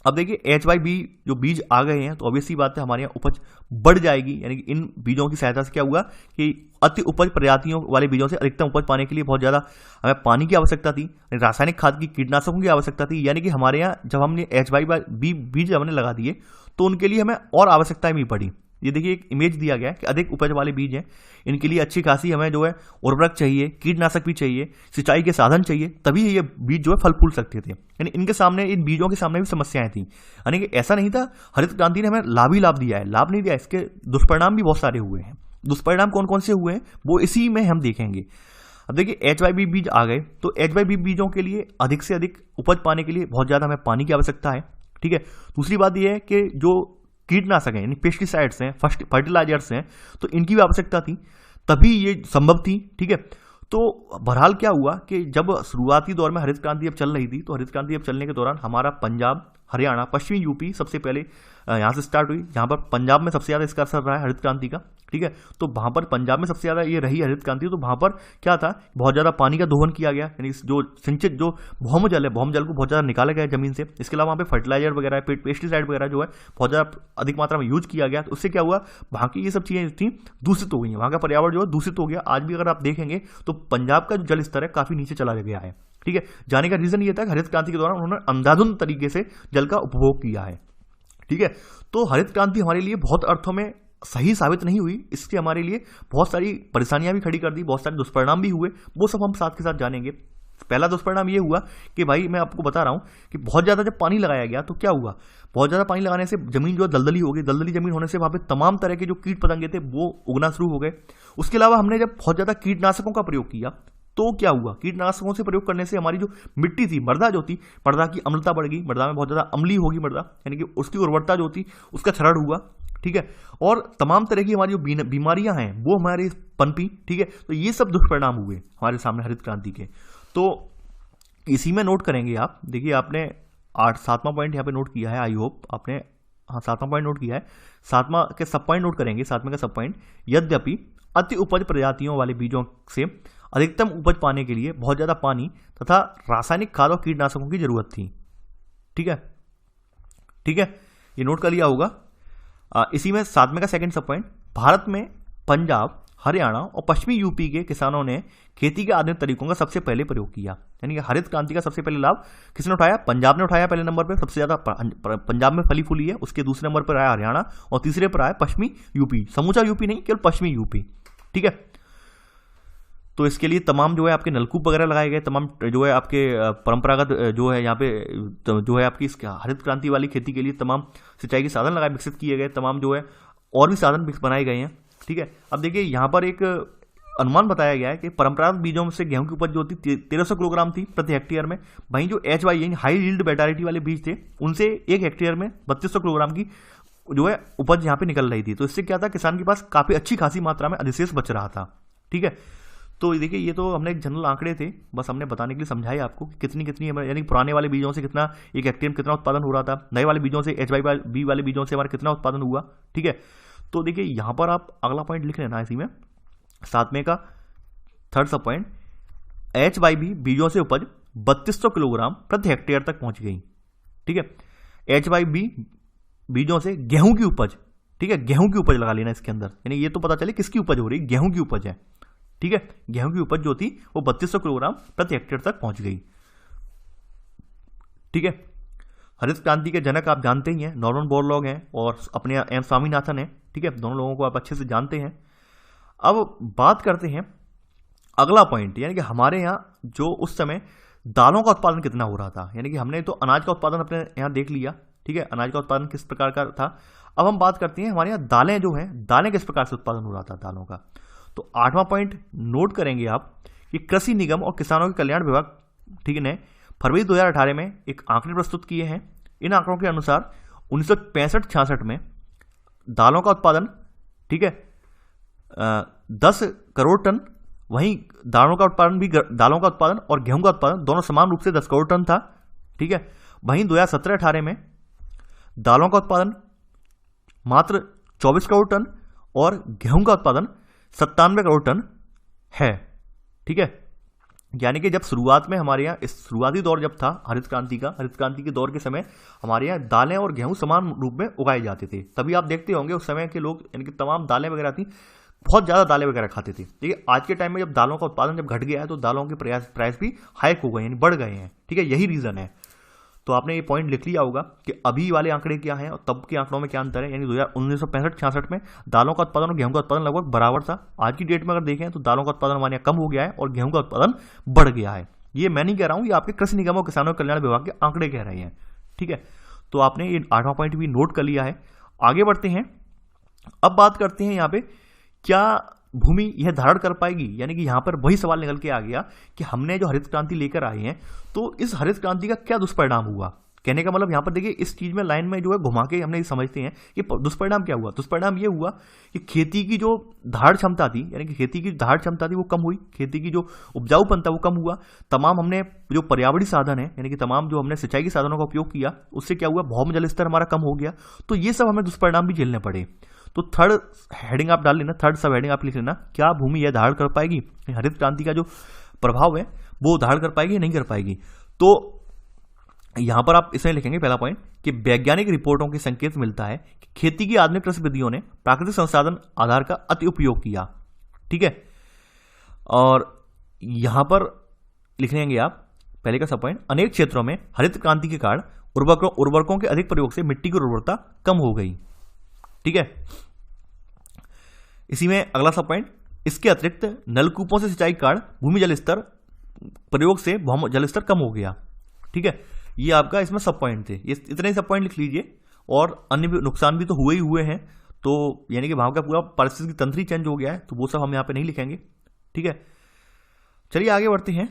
अब देखिए H/B जो बीज आ गए हैं तो ऑब्वियस सी बात है हमारे यहाँ उपज बढ़ जाएगी, यानी कि इन बीजों की सहायता से क्या हुआ कि अति उपज प्रजातियों वाले बीजों से अधिकतम उपज पाने के लिए बहुत ज्यादा हमें पानी की आवश्यकता थी, रासायनिक खाद की, कीटनाशकों की आवश्यकता थी। यानी कि हमारे यहाँ जब हमने H/B बीज हमने लगा दिए तो उनके लिए हमें और आवश्यकताएं भी पड़ी। ये देखिए एक इमेज दिया गया है कि अधिक उपज वाले बीज हैं, इनके लिए अच्छी खासी हमें जो है उर्वरक चाहिए, कीटनाशक भी चाहिए, सिंचाई के साधन चाहिए, तभी ये बीज जो है फल फूल सकते थे। यानी इनके सामने, इन बीजों के सामने भी समस्याएं थी। यानी कि ऐसा नहीं था, हरित क्रांति ने हमें लाभ ही लाभ दिया है, लाभ नहीं दिया, इसके दुष्परिणाम भी बहुत सारे हुए हैं। दुष्परिणाम कौन कौन से हुए हैं वो इसी में हम देखेंगे। अब देखिए H/B बीज आ गए तो H/B बीजों के लिए अधिक से अधिक उपज पाने के लिए बहुत ज्यादा हमें पानी की आवश्यकता है, ठीक है। दूसरी बात यह है कि जो कीटनाशक हैं यानी पेस्टिसाइड्स हैं, फर्टिलाइजर्स हैं, तो इनकी भी आवश्यकता थी, तभी ये संभव थी, ठीक है। तो बहरहाल क्या हुआ कि जब शुरुआती दौर में हरित क्रांति अब चल रही थी, तो हरित क्रांति अब चलने के दौरान हमारा पंजाब, हरियाणा, पश्चिमी यूपी सबसे पहले यहाँ से स्टार्ट हुई, जहाँ पर पंजाब में सबसे ज़्यादा इसका असर रहा है हरित क्रांति का, ठीक है। तो वहाँ पर पंजाब में सबसे ज़्यादा ये रही हरित क्रांति, तो वहाँ पर क्या था, बहुत ज़्यादा पानी का दोहन किया गया, यानी जो सिंचित जो भौम जल है, भौम जल को बहुत ज़्यादा निकाला गया जमीन से। इसके अलावा वहाँ पे फर्टिलाइजर वगैरह, पेस्टिसाइड वगैरह जो है बहुत ज़्यादा अधिक मात्रा में यूज किया गया। तो उससे क्या हुआ, वहाँ की ये सब चीज़ें थी दूषित हो गई हैं, वहाँ का पर्यावरण जो है दूषित हो गया। आज भी अगर आप देखेंगे तो पंजाब का जो जल स्तर है काफ़ी नीचे चला गया है, ठीक है। जाने का रीजन ये था कि हरित क्रांति के दौरान उन्होंने अंधाधुंध तरीके से जल का उपभोग किया है, ठीक है। तो हरित क्रांति हमारे लिए बहुत अर्थों में सही साबित नहीं हुई, इसके हमारे लिए बहुत सारी परेशानियां भी खड़ी कर दी, बहुत सारे दुष्परिणाम भी हुए, वो सब हम साथ के साथ जानेंगे। पहला दुष्परिणाम ये हुआ कि भाई मैं आपको बता रहा हूं कि बहुत ज्यादा जब पानी लगाया गया तो क्या हुआ, बहुत ज्यादा पानी लगाने से जमीन जो दलदली हो गई, दलदली जमीन होने से वहां पे तमाम तरह के जो कीट पतंगे थे वो उगना शुरू हो गए। उसके अलावा हमने जब बहुत ज्यादा कीटनाशकों का प्रयोग किया तो क्या हुआ, कीटनाशकों से प्रयोग करने से हमारी जो मिट्टी थी, मृदा जो थी, मृदा की अम्लता बढ़ गई, मृदा में बहुत ज्यादा अम्लीय होगी मृदा, यानी कि उसकी उर्वरता जो थी उसका क्षरण हुआ, ठीक है। और तमाम तरह की हमारी जो बीमारियां हैं वो हमारी पनपी, ठीक है। तो ये सब दुष्परिणाम हुए हमारे सामने हरित क्रांति के। तो इसी में नोट करेंगे आप, देखिए आपने 7वां पॉइंट यहाँ पे नोट किया है, आई होप आपने, हाँ 7वां पॉइंट नोट किया है। 7वां के सब पॉइंट नोट करेंगे, 7वें का सब पॉइंट, यद्यपि अति उपज प्रजातियों वाले बीजों से अधिकतम उपज पाने के लिए बहुत ज्यादा पानी तथा रासायनिक खाद और कीटनाशकों की जरूरत थी, ठीक है, ठीक है, ये नोट कर लिया होगा। इसी में 7वें का सेकंड सब पॉइंट, भारत में पंजाब, हरियाणा और पश्चिमी यूपी के किसानों ने खेती के आधुनिक तरीकों का सबसे पहले प्रयोग किया। यानी कि हरित क्रांति का सबसे पहले लाभ किसने उठाया, पंजाब ने उठाया पहले नंबर पर, सबसे ज्यादा पंजाब में फली फूली है, उसके दूसरे नंबर पर आया हरियाणा और तीसरे पर आया पश्चिमी यूपी, समूचा यूपी नहीं, केवल पश्चिमी यूपी, ठीक है। तो इसके लिए तमाम जो है आपके नलकूप वगैरह लगाए गए, तमाम जो है आपके परंपरागत जो है यहाँ पे जो है आपकी हरित क्रांति वाली खेती के लिए तमाम सिंचाई के साधन लगाए, विकसित किए गए, तमाम जो है और भी साधन बनाए गए हैं, ठीक है। अब देखिए यहाँ पर एक अनुमान बताया गया है कि परंपरागत बीजों से गेहूं की उपज जो थी 1300 किलोग्राम थी प्रति हेक्टेयर में, वहीं जो H/Y यानी हाई यील्ड वेराइटी वाले बीज थे उनसे एक हेक्टेयर में 3200 किलोग्राम की जो है उपज यहाँ पे निकल रही थी। तो इससे क्या था, किसान के पास काफी अच्छी खासी मात्रा में अधिशेष बच रहा था, ठीक है। तो देखिए ये तो हमने एक जनरल आंकड़े थे, बस हमने बताने के लिए समझाया आपको कितनी कितनी, यानी पुराने वाले बीजों से कितना एक हेक्टेयर में कितना उत्पादन हो रहा था, नए वाले बीजों से H/B वाले बीजों से हमारा कितना उत्पादन हुआ, ठीक है। तो देखिए यहां पर आप अगला पॉइंट लिख लेना इसी में, 7वें का थर्ड सब पॉइंट, H/B बीजों से उपज 3200 किलोग्राम प्रति हेक्टेयर तक पहुंच गई, ठीक है। H/B बीजों से गेहूं की उपज, ठीक है, गेहूं की उपज लगा लेना इसके अंदर, यानी ये तो पता चले किसकी उपज हो रही, गेहूं की उपज है, ठीक है। गेहूं की उपज जो थी वो 3200 किलोग्राम प्रति हेक्टेयर तक पहुंच गई, ठीक है। हरित क्रांति के जनक आप जानते ही हैं, नॉर्मन बोरलॉग हैं और अपने एम स्वामीनाथन हैं, ठीक है, दोनों लोगों को आप अच्छे से जानते हैं। अब बात करते हैं अगला पॉइंट, यानी कि हमारे यहाँ जो उस समय दालों का उत्पादन कितना हो रहा था, यानी कि हमने तो अनाज का उत्पादन अपने यहाँ देख लिया, ठीक है, अनाज का उत्पादन किस प्रकार का था। अब हम बात करते हैं हमारे यहाँ दालें जो हैं, दालें किस प्रकार से उत्पादन हो रहा था दालों का। तो 8वां पॉइंट नोट करेंगे आप कि कृषि निगम और किसानों के कल्याण विभाग, ठीक है, ने फरवरी 2018 में एक आंकड़े प्रस्तुत किए हैं। इन आंकड़ों के अनुसार 1965-66 में दालों का उत्पादन, ठीक है, 10 करोड़ टन, वहीं दालों का उत्पादन और गेहूं का उत्पादन दोनों समान रूप से 10 करोड़ टन था। ठीक है, वहीं 2017-18 में दालों का उत्पादन मात्र 24 करोड़ टन और गेहूं का उत्पादन 97 करोड़ टन है। ठीक है, यानी कि जब शुरुआत में हमारे यहाँ इस शुरुआती दौर जब था हरित क्रांति के दौर के समय हमारे यहाँ दालें और गेहूं समान रूप में उगाए जाते थे। तभी आप देखते होंगे उस समय के लोग यानी कि तमाम दालें वगैरह थी, बहुत ज़्यादा दालें वगैरह खाते थे। ठीक है, आज के टाइम में जब दालों का उत्पादन जब घट गया है तो दालों के प्राइस भी हाइक हो गए, यानी बढ़ गए हैं। ठीक है, यही रीज़न है। तो आपने ये पॉइंट लिख लिया होगा कि अभी वाले आंकड़े क्या हैं और तब के आंकड़ों में क्या अंतर है। यानी 1965-66 में दालों का उत्पादन और गेहूं का उत्पादन लगभग बराबर था। आज की डेट में अगर देखें तो दालों का उत्पादन हमारे यहाँ कम हो गया है और गेहूं का उत्पादन बढ़ गया है। ये मैं नहीं कह रहा हूं, ये आपके कृषि निगम और किसानों कल्याण विभाग के आंकड़े कह रहे हैं। ठीक है, तो आपने ये 8वां पॉइंट भी नोट कर लिया है। आगे बढ़ते हैं, अब बात करते हैं यहाँ पे क्या भूमि यह धारण कर पाएगी। यानी कि यहां पर वही सवाल निकल के आ गया कि हमने जो हरित क्रांति लेकर आए हैं तो इस हरित क्रांति का क्या दुष्परिणाम हुआ। कहने का मतलब यहां पर देखिए इस चीज में लाइन में जो है घुमा के हमने समझते हैं कि दुष्परिणाम क्या हुआ। दुष्परिणाम ये हुआ कि खेती की जो धारण क्षमता थी, यानी कि खेती की धारण क्षमता थी वो कम हुई, खेती की जो उपजाऊपन था वो कम हुआ। तमाम हमने जो पर्यावरणीय साधन है यानी कि तमाम जो हमने सिंचाई के साधनों का उपयोग किया उससे क्या हुआ, भौम जल स्तर हमारा कम हो गया। तो ये सब हमें दुष्परिणाम भी झेलने पड़े। तो थर्ड हेडिंग आप डाल लेना, थर्ड सब हेडिंग आप लिख लेना, क्या भूमि यह धारण कर पाएगी, हरित क्रांति का जो प्रभाव है वो धारण कर पाएगी या नहीं कर पाएगी। तो यहां पर आप इसमें लिखेंगे पहला पॉइंट कि वैज्ञानिक रिपोर्टों के संकेत मिलता है कि खेती की आधुनिक कृषि विधियों ने प्राकृतिक संसाधन आधार का अति उपयोग किया। ठीक है, और यहां पर लिख लेंगे आप पहले का सब पॉइंट, अनेक क्षेत्रों में हरित क्रांति के कारण उर्वरकों के अधिक प्रयोग से मिट्टी की उर्वरता कम हो गई। ठीक है, इसी में अगला सब पॉइंट, इसके अतिरिक्त नलकूपों से सिंचाई के कारण भूमि जल स्तर प्रयोग से भूमि जल स्तर कम हो गया। ठीक है, ये आपका इसमें सब पॉइंट थे, ये इतने सब पॉइंट लिख लीजिए। और अन्य भी नुकसान भी तो हुए ही हुए हैं, तो यानी कि वहां का पूरा पारिस्थितिकी तंत्र ही चेंज हो गया है, तो वो सब हम यहां पे नहीं लिखेंगे। ठीक है, चलिए आगे बढ़ते हैं।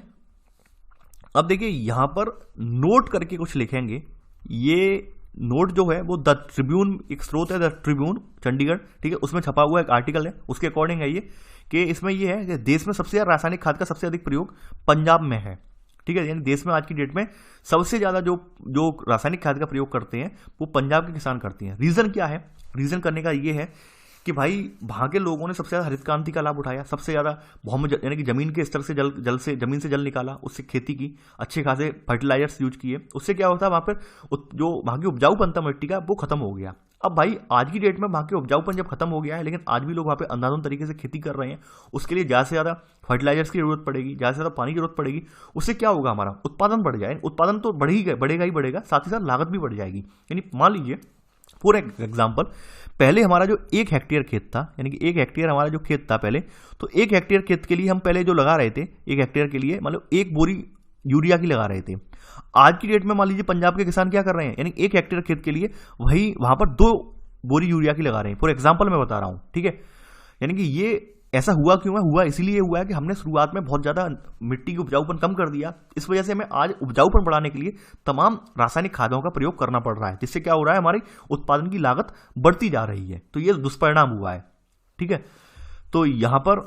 अब देखिए यहां पर नोट करके कुछ लिखेंगे। ये नोट जो है वो द ट्रिब्यून, एक स्रोत है द ट्रिब्यून चंडीगढ़, ठीक है, उसमें छपा हुआ एक आर्टिकल है, उसके अकॉर्डिंग है ये कि इसमें ये है कि देश में सबसे ज्यादा रासायनिक खाद का सबसे अधिक प्रयोग पंजाब में है। ठीक है, यानी देश में आज की डेट में सबसे ज्यादा जो रासायनिक खाद का प्रयोग करते हैं वो पंजाब के किसान करते हैं। रीजन क्या है, रीजन करने का ये है कि भाई वहां के लोगों ने सबसे ज्यादा हरित क्रांति का लाभ उठाया, सबसे ज्यादा यानी कि जमीन के स्तर से जमीन से जल निकाला, उससे खेती की, अच्छे खासे फर्टिलाइजर्स यूज किए, उससे क्या होता है वहां पर जो वहां की उपजाऊपन था मिट्टी का वो खत्म हो गया। अब भाई आज की डेट में वहां के उपजाऊपन जब खत्म हो गया है, लेकिन आज भी लोग वहां पे अंधाधुंध तरीके से खेती कर रहे हैं, उसके लिए ज्यादा से ज्यादा फर्टिलाइजर्स की जरूरत पड़ेगी, ज्यादा से ज्यादा पानी की जरूरत पड़ेगी। उससे क्या होगा, हमारा उत्पादन बढ़ जाए, उत्पादन तो बढ़ेगा ही बढ़ेगा, साथ ही साथ लागत भी बढ़ जाएगी। यानी मान लीजिए फॉर एग्जाम्पल, पहले हमारा जो 1 हेक्टेयर खेत था, यानी कि 1 हेक्टेयर हमारा जो खेत था पहले, तो 1 हेक्टेयर खेत के लिए हम पहले जो लगा रहे थे 1 हेक्टेयर के लिए मतलब 1 बोरी यूरिया की लगा रहे थे। आज की डेट में मान लीजिए पंजाब के किसान क्या कर रहे हैं, यानी 1 हेक्टेयर खेत के लिए वहां पर 2 बोरी यूरिया की लगा रहे हैं। फॉर एग्जाम्पल मैं बता रहा हूं। ठीक है, यानी कि ये ऐसा हुआ क्यों है, हुआ इसीलिए हुआ है कि हमने शुरुआत में बहुत ज्यादा मिट्टी की उपजाऊपन कम कर दिया। इस वजह से हमें आज उपजाऊपन बढ़ाने के लिए तमाम रासायनिक खादों का प्रयोग करना पड़ रहा है, जिससे क्या हो रहा है, हमारी उत्पादन की लागत बढ़ती जा रही है। तो ये दुष्परिणाम हुआ है। ठीक है, तो यहां पर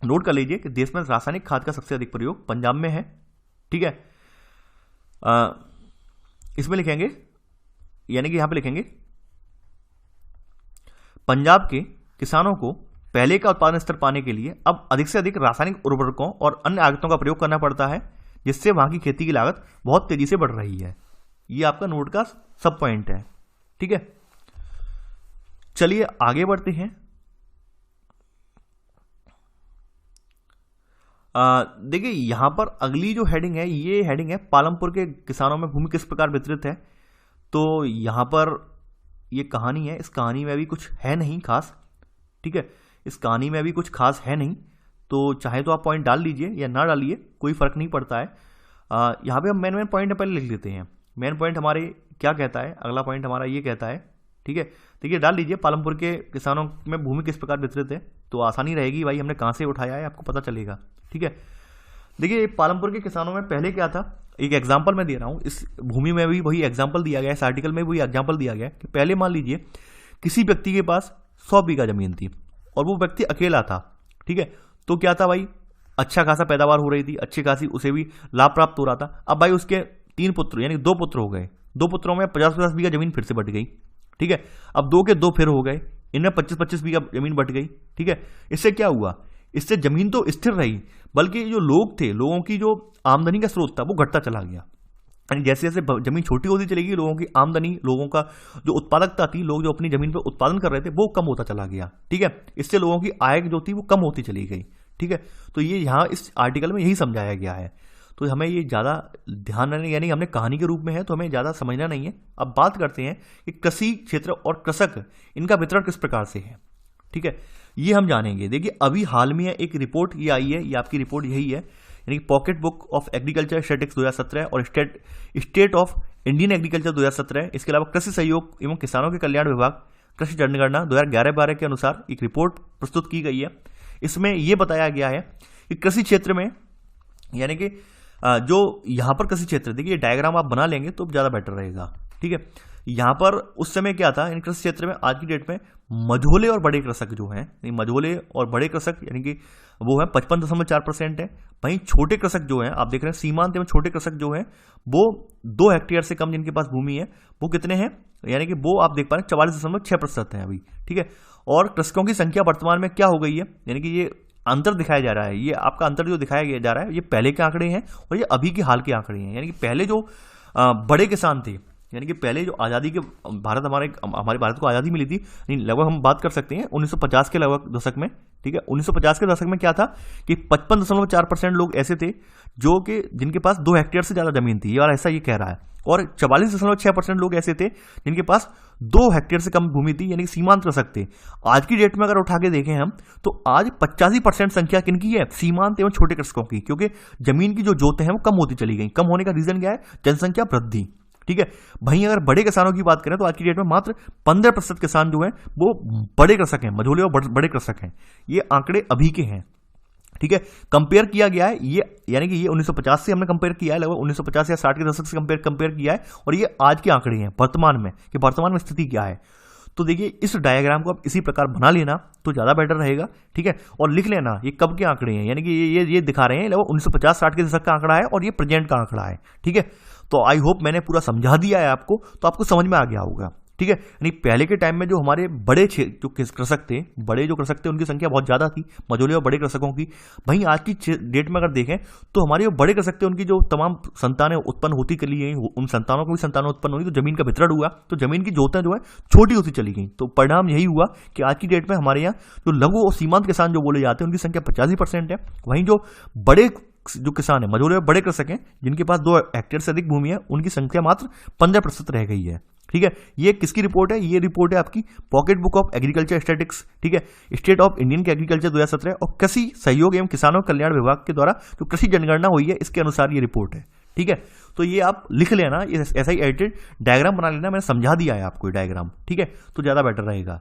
नोट कर लीजिए कि देश में रासायनिक खाद का सबसे अधिक प्रयोग पंजाब में है। ठीक है, इसमें लिखेंगे, यानी कि यहां पर लिखेंगे पंजाब के किसानों को पहले का उत्पादन स्तर पाने के लिए अब अधिक से अधिक रासायनिक उर्वरकों और अन्य आगतों का प्रयोग करना पड़ता है, जिससे वहां की खेती की लागत बहुत तेजी से बढ़ रही है। ये आपका नोट का सब पॉइंट है। ठीक है, चलिए आगे बढ़ते हैं। देखिए यहां पर अगली जो हेडिंग है, ये हेडिंग है पालमपुर के किसानों में भूमि किस प्रकार वितरित है। तो यहां पर ये कहानी है, इस कहानी में भी कुछ है नहीं खास। ठीक है, इस कहानी में भी कुछ खास है नहीं, तो चाहे तो आप पॉइंट डाल लीजिए या ना डालिए, कोई फर्क नहीं पड़ता है। यहाँ पे हम मेन पॉइंट पहले लिख लेते हैं। मेन पॉइंट हमारे क्या कहता है, अगला पॉइंट हमारा ये कहता है। ठीक है, देखिए डाल लीजिए पालमपुर के किसानों में भूमि किस प्रकार वितरित है, तो आसानी रहेगी भाई, हमने कहाँ से उठाया है आपको पता चलेगा। ठीक है, देखिए पालमपुर के किसानों में पहले क्या था, एक एग्जाम्पल मैं दे रहा हूँ, इस भूमि में भी वही एग्जाम्पल दिया गया है, इस आर्टिकल में वही एग्जाम्पल दिया गया है कि पहले मान लीजिए किसी व्यक्ति के पास 100 बीघा जमीन थी और वो व्यक्ति अकेला था, ठीक है। तो क्या था भाई, अच्छा खासा पैदावार हो रही थी, अच्छी खासी उसे भी लाभ प्राप्त हो रहा था। अब भाई उसके 3 पुत्र यानी 2 पुत्र हो गए, 2 पुत्रों में 50-50 बीघा जमीन फिर से बट गई, ठीक है। अब 2 के 2 फिर हो गए, इनमें 25-25 बीघा जमीन बट गई, ठीक है। इससे क्या हुआ, इससे जमीन तो स्थिर रही, बल्कि जो लोग थे, लोगों की जो आमदनी का स्रोत था वो घटता चला गया। यानी जैसे जैसे जमीन छोटी होती चलेगी, लोगों की आमदनी, लोगों का जो उत्पादकता थी, लोग जो अपनी जमीन पर उत्पादन कर रहे थे वो कम होता चला गया, ठीक है। इससे लोगों की आय जो थी वो कम होती चली गई, ठीक है। तो ये यहाँ इस आर्टिकल में यही समझाया गया है। तो हमें ये ज़्यादा ध्यान रखना, यानी हमने कहानी के रूप में है तो हमें ज़्यादा समझना नहीं है। अब बात करते हैं कि कृषि क्षेत्र और कृषक, इनका वितरण किस प्रकार से है, ठीक है, ये हम जानेंगे। देखिए अभी हाल में एक रिपोर्ट ये आई है, ये आपकी रिपोर्ट यही है, यानी pocket book of agriculture statistics 2017 और स्टेट ऑफ इंडियन एग्रीकल्चर 2017, इसके अलावा कृषि सहयोग एवं किसानों के कल्याण विभाग कृषि जनगणना 2011-12 के अनुसार एक रिपोर्ट प्रस्तुत की गई है। इसमें यह बताया गया है कि कृषि क्षेत्र में, यानी कि जो यहाँ पर कृषि क्षेत्र, देखिए डायग्राम आप बना लेंगे तो ज़्यादा बेटर रहेगा, ठीक है। यहाँ पर उस समय क्या था, इन कृषि क्षेत्र में आज की डेट में मझोले और बड़े कृषक जो हैं, मझोले और बड़े कृषक यानी कि वो है 55.4% है। वहीं छोटे कृषक जो हैं, आप देख रहे हैं सीमांत एवं छोटे कृषक जो हैं वो 2 हेक्टेयर से कम जिनके पास भूमि है वो कितने हैं, यानी कि वो आप देख पा रहे हैं 44.6% है अभी, ठीक है। और कृषकों की संख्या वर्तमान में क्या हो गई है, यानी कि ये अंतर दिखाया जा रहा है, ये आपका अंतर जो दिखाया जा रहा है ये पहले के आंकड़े हैं और ये अभी के हाल के आंकड़े हैं। यानी कि पहले जो बड़े किसान थे, यानी कि पहले जो आज़ादी के हमारे भारत को आज़ादी मिली थी, लगभग हम बात कर सकते हैं 1950 के लगभग दशक में, ठीक है। 1950 के दशक में क्या था कि 55.4% लोग ऐसे थे जो कि जिनके पास 2 हेक्टेयर से ज़्यादा जमीन थी, और ऐसा ये कह रहा है। और 44.6% लोग ऐसे थे जिनके पास 2 हेक्टेयर से कम भूमि थी, यानी सीमांत कृषक थे। आज की डेट में अगर उठा के देखें हम तो आज 85% संख्या किनकी है, सीमांत एवं छोटे कृषकों की, क्योंकि जमीन की जो जोतें हैं वो कम होती चली गई। कम होने का रीजन क्या है, जनसंख्या वृद्धि, ठीक है। वहीं अगर बड़े किसानों की बात करें तो आज की डेट में मात्र 15% किसान जो हैं वो बड़े कृषक हैं, मझोले और बड़े कृषक हैं। ये आंकड़े अभी के हैं, ठीक है। कंपेयर किया गया है ये, यानी कि ये 1950 से हमने कंपेयर किया है, लगभग 1950 या 60 के दशक से कंपेयर किया है, और ये आज के आंकड़े हैं वर्तमान में, कि वर्तमान में स्थिति क्या है। तो देखिए इस डायग्राम को आप इसी प्रकार बना लेना तो ज़्यादा बेटर रहेगा, ठीक है। और लिख लेना ये कब के आंकड़े हैं, यानी कि ये दिखा रहे हैं लगभग 1950-60 के दशक का आंकड़ा है और ये प्रेजेंट का आंकड़ा है, ठीक है। तो आई होप मैंने पूरा समझा दिया है आपको, तो आपको समझ में आ गया होगा, ठीक है। यानी पहले के टाइम में जो हमारे बड़े जो कृषक थे, बड़े जो कृषक थे उनकी संख्या बहुत ज़्यादा थी, मझोले और बड़े कृषकों की। वहीं आज की डेट में अगर देखें तो हमारे जो बड़े कृषक थे उनकी जो तमाम संतानें उत्पन्न होती चली गई, उन संतानों को भी संतानें उत्पन्न हुई, तो जमीन का वितरण हुआ, तो जमीन की जोतें जो है छोटी होती चली गई। तो परिणाम यही हुआ कि आज की डेट में हमारे यहाँ जो लघु और सीमांत किसान जो बोले जाते हैं उनकी संख्या 85% है। वहीं जो बड़े जो किसान है, मझोले और बड़े कृषक हैं जिनके पास 2 हेक्टेयर से अधिक भूमि है, उनकी संख्या मात्र 15% रह गई है, ठीक है। ये किसकी रिपोर्ट है, ये रिपोर्ट है आपकी pocket book of agriculture statistics, ठीक है, स्टेट ऑफ इंडियन एग्रीकल्चर 2017 और कृषि सहयोग एवं किसानों कल्याण विभाग के द्वारा जो कृषि जनगणना हुई है इसके अनुसार ये रिपोर्ट है, ठीक है। तो ये आप लिख लेना, ऐसा ही एडिटेड डायग्राम बना लेना, मैंने समझा दिया है आपको ये डायग्राम, ठीक है, तो ज्यादा बेटर रहेगा।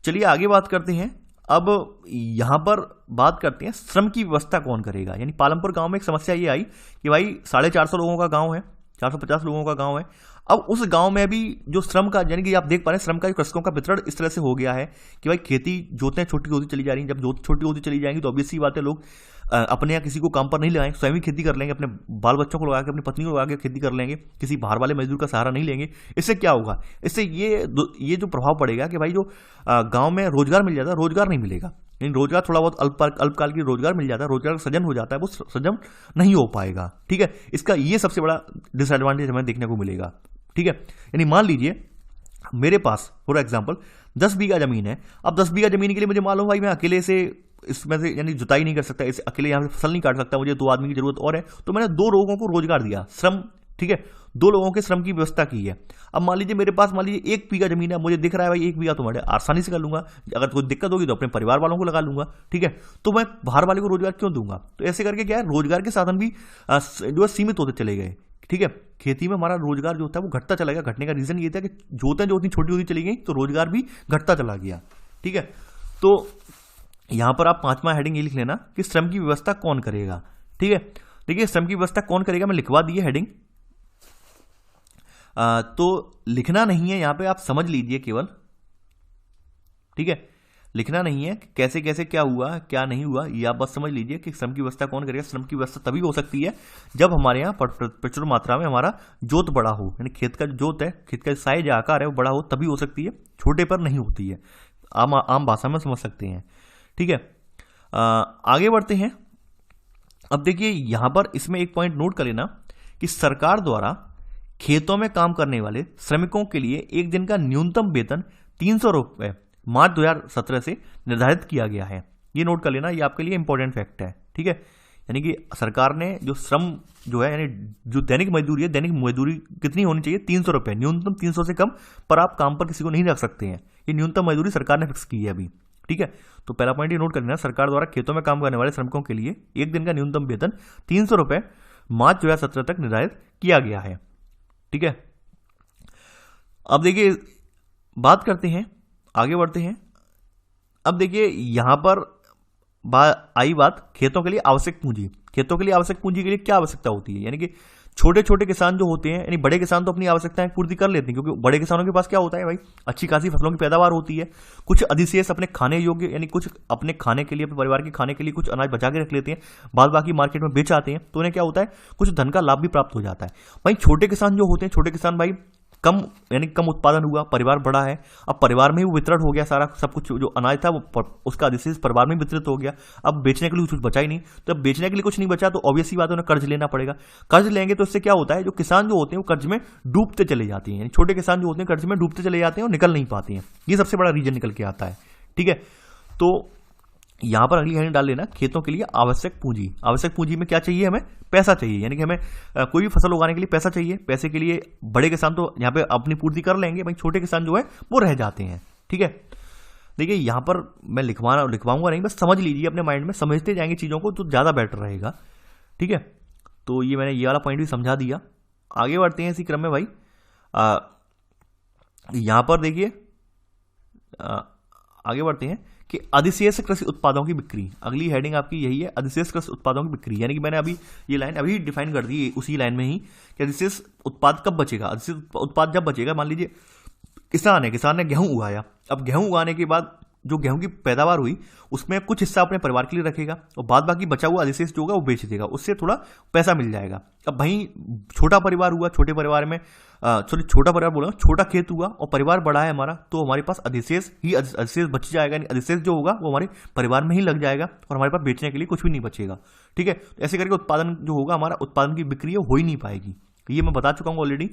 चलिए आगे बात करते हैं। अब यहां पर बात करते हैं श्रम की व्यवस्था कौन करेगा। यानी पालमपुर गांव में एक समस्या ये आई कि भाई 450 लोगों का गांव है, 450 लोगों का गांव है। अब उस गांव में अभी जो श्रम का, यानी कि आप देख पा रहे हैं श्रम का कृषकों का वितरण इस तरह से हो गया है कि भाई खेती जोतें छोटी होती चली जा रही हैं। जब जोत छोटी होती चली जाएंगी तो ऑब्वियस सी बात है लोग अपने यहाँ किसी को काम पर नहीं लगाएंगे, स्वयं ही खेती कर लेंगे, अपने बाल बच्चों को लगा के, अपनी पत्नी को लगा के खेती कर लेंगे, किसी बाहर वाले मजदूर का सहारा नहीं लेंगे। इससे क्या होगा, इससे ये जो प्रभाव पड़ेगा कि भाई जो गांव में रोजगार मिल जाता है, रोजगार नहीं मिलेगा। रोजगार थोड़ा बहुत अल्पकाल की रोजगार मिल जाता है, रोजगार का सृजन हो जाता है, वो सृजन नहीं हो पाएगा, ठीक है। इसका ये सबसे बड़ा डिसएडवांटेज हमें देखने को मिलेगा, ठीक है। यानी मान लीजिए मेरे पास फॉर एग्जांपल 10 बीघा जमीन है। अब 10 बीघा जमीन के लिए मुझे मालूम भाई मैं अकेले से इसमें से यानी जुताई नहीं कर सकता, इसे अकेले यहाँ से फसल नहीं काट सकता, मुझे 2 आदमी की जरूरत और है। तो मैंने 2 लोगों को रोजगार दिया, श्रम, ठीक है, 2 लोगों के श्रम की व्यवस्था की है। अब मान लीजिए मेरे पास 1 बीघा जमीन है, मुझे दिख रहा है भाई 1 बीघा तो मैं आसानी से कर लूंगा, अगर कोई दिक्कत होगी तो अपने परिवार वालों को लगा लूंगा, ठीक है। तो मैं बाहर वाले को रोजगार क्यों दूंगा। तो ऐसे करके क्या है, रोजगार के साधन भी जो है सीमित होते चले गए, ठीक है। खेती में हमारा रोजगार जो था वो घटता चला गया। घटने का रीजन ये था कि जोतें जो उतनी छोटी होती चली गई तो रोजगार भी घटता चला गया, ठीक है। तो यहां पर आप 5वां हेडिंग ये लिख लेना कि श्रम की व्यवस्था कौन करेगा, ठीक है। देखिए श्रम की व्यवस्था कौन करेगा मैं लिखवा दी है हेडिंग, तो लिखना नहीं है यहां पे, आप समझ लीजिए केवल, ठीक है। लिखना नहीं है कि कैसे कैसे क्या हुआ क्या नहीं हुआ, ये आप बस समझ लीजिए कि श्रम की व्यवस्था कौन करेगा। श्रम की व्यवस्था तभी हो सकती है जब हमारे यहाँ प्रचुर मात्रा में हमारा जोत बड़ा हो, यानी खेत का जो जोत है, खेत का साइज आकार है वो बड़ा हो, तभी हो सकती है, छोटे पर नहीं होती है। आम भाषा में समझ सकते हैं, ठीक है। आगे बढ़ते हैं। अब देखिए यहां पर इसमें एक पॉइंट नोट कर लेना कि सरकार द्वारा खेतों में काम करने वाले श्रमिकों के लिए एक दिन का न्यूनतम वेतन 300 रुपये मार्च 2017 से निर्धारित किया गया है। ये नोट कर लेना, ये आपके लिए इंपॉर्टेंट फैक्ट है, ठीक है। यानी कि सरकार ने जो श्रम जो है, यानी जो दैनिक मजदूरी है, दैनिक मजदूरी कितनी होनी चाहिए, 300 रुपये, न्यूनतम 300 से कम पर आप काम पर किसी को नहीं रख सकते हैं। ये न्यूनतम मजदूरी सरकार ने फिक्स की है अभी, ठीक है। तो पहला पॉइंट ये नोट कर लेना, सरकार द्वारा खेतों में काम करने वाले श्रमिकों के लिए एक दिन का न्यूनतम वेतन 300 रुपये मार्च 2017 तक निर्धारित किया गया है, ठीक है। अब देखिए बात करते हैं, आगे बढ़ते हैं। अब देखिए यहां पर आई बात खेतों के लिए आवश्यक पूंजी। खेतों के लिए आवश्यक पूंजी के लिए क्या आवश्यकता होती है, यानी कि छोटे छोटे किसान जो होते हैं, यानी बड़े किसान तो अपनी आवश्यकताएं पूर्ति कर लेते हैं, क्योंकि बड़े किसानों के पास क्या होता है भाई, अच्छी खासी फसलों की पैदावार होती है, कुछ अधिशेष अपने खाने योग्य, यानी कुछ अपने खाने के लिए, अपने परिवार के खाने के लिए कुछ अनाज बचा के रख लेते हैं, बाद बाकी मार्केट में बेच आते हैं, तो उन्हें क्या होता है, कुछ धन का लाभ भी प्राप्त हो जाता है। भाई छोटे किसान जो होते हैं, छोटे किसान भाई कम, यानी कम उत्पादन हुआ, परिवार बड़ा है, अब परिवार में ही वो वितरण हो गया, सारा सब कुछ जो अनाज था वो उसका अधिशेष परिवार में वितरित हो गया, अब बेचने के लिए कुछ बचा ही नहीं। तो अब बेचने के लिए कुछ नहीं बचा तो ऑब्वियस ही बात है, उन्हें कर्ज लेना पड़ेगा। कर्ज लेंगे तो इससे क्या होता है, जो किसान जो होते हैं वो कर्ज में डूबते चले जाते हैं, यानी छोटे किसान जो होते हैं कर्ज में डूबते चले जाते हैं और निकल नहीं पाते हैं। ये सबसे बड़ा रीजन निकल के आता है, ठीक है। तो यहां पर अगली हेडिंग डाल लेना, खेतों के लिए आवश्यक पूंजी। आवश्यक पूंजी में क्या चाहिए, हमें पैसा चाहिए, यानी कि हमें कोई भी फसल उगाने के लिए पैसा चाहिए। पैसे के लिए बड़े किसान तो यहां पे अपनी पूर्ति कर लेंगे, भाई छोटे किसान जो है वो रह जाते हैं, ठीक है। देखिए यहां पर मैं लिखवाऊंगा नहीं, बस समझ लीजिए अपने माइंड में, समझते जाएंगे चीजों को तो ज्यादा बेटर रहेगा, ठीक है। तो ये मैंने ये वाला पॉइंट भी समझा दिया। आगे बढ़ते हैं इसी क्रम में भाई। यहां पर देखिए आगे बढ़ते हैं कि अधिशेष कृषि उत्पादों की बिक्री। अगली हेडिंग आपकी यही है, अधिशेष कृषि उत्पादों की बिक्री, यानी कि मैंने अभी ये लाइन अभी डिफाइन कर दी उसी लाइन में ही कि अधिशेष उत्पाद कब बचेगा। अधिशेष उत्पाद जब बचेगा, मान लीजिए किसान ने गेहूं उगाया, अब गेहूं उगाने के बाद जो गेहूं की पैदावार हुई उसमें कुछ हिस्सा अपने परिवार के लिए रखेगा और बाद बाकी बचा हुआ अधिशेष जो होगा वो बेच देगा, उससे थोड़ा पैसा मिल जाएगा। अब भाई छोटा परिवार हुआ, छोटे परिवार में छोटा परिवार बोला, छोटा खेत हुआ और परिवार बड़ा है हमारा, तो हमारे पास अधिशेष बच जाएगा, यानी अधिशेष जो होगा वो हमारे परिवार में ही लग जाएगा और हमारे पास बेचने के लिए कुछ भी नहीं बचेगा, ठीक है। तो ऐसे करके उत्पादन जो होगा हमारा, उत्पादन की बिक्री हो ही नहीं पाएगी। ये मैं बता चुका हूँ ऑलरेडी,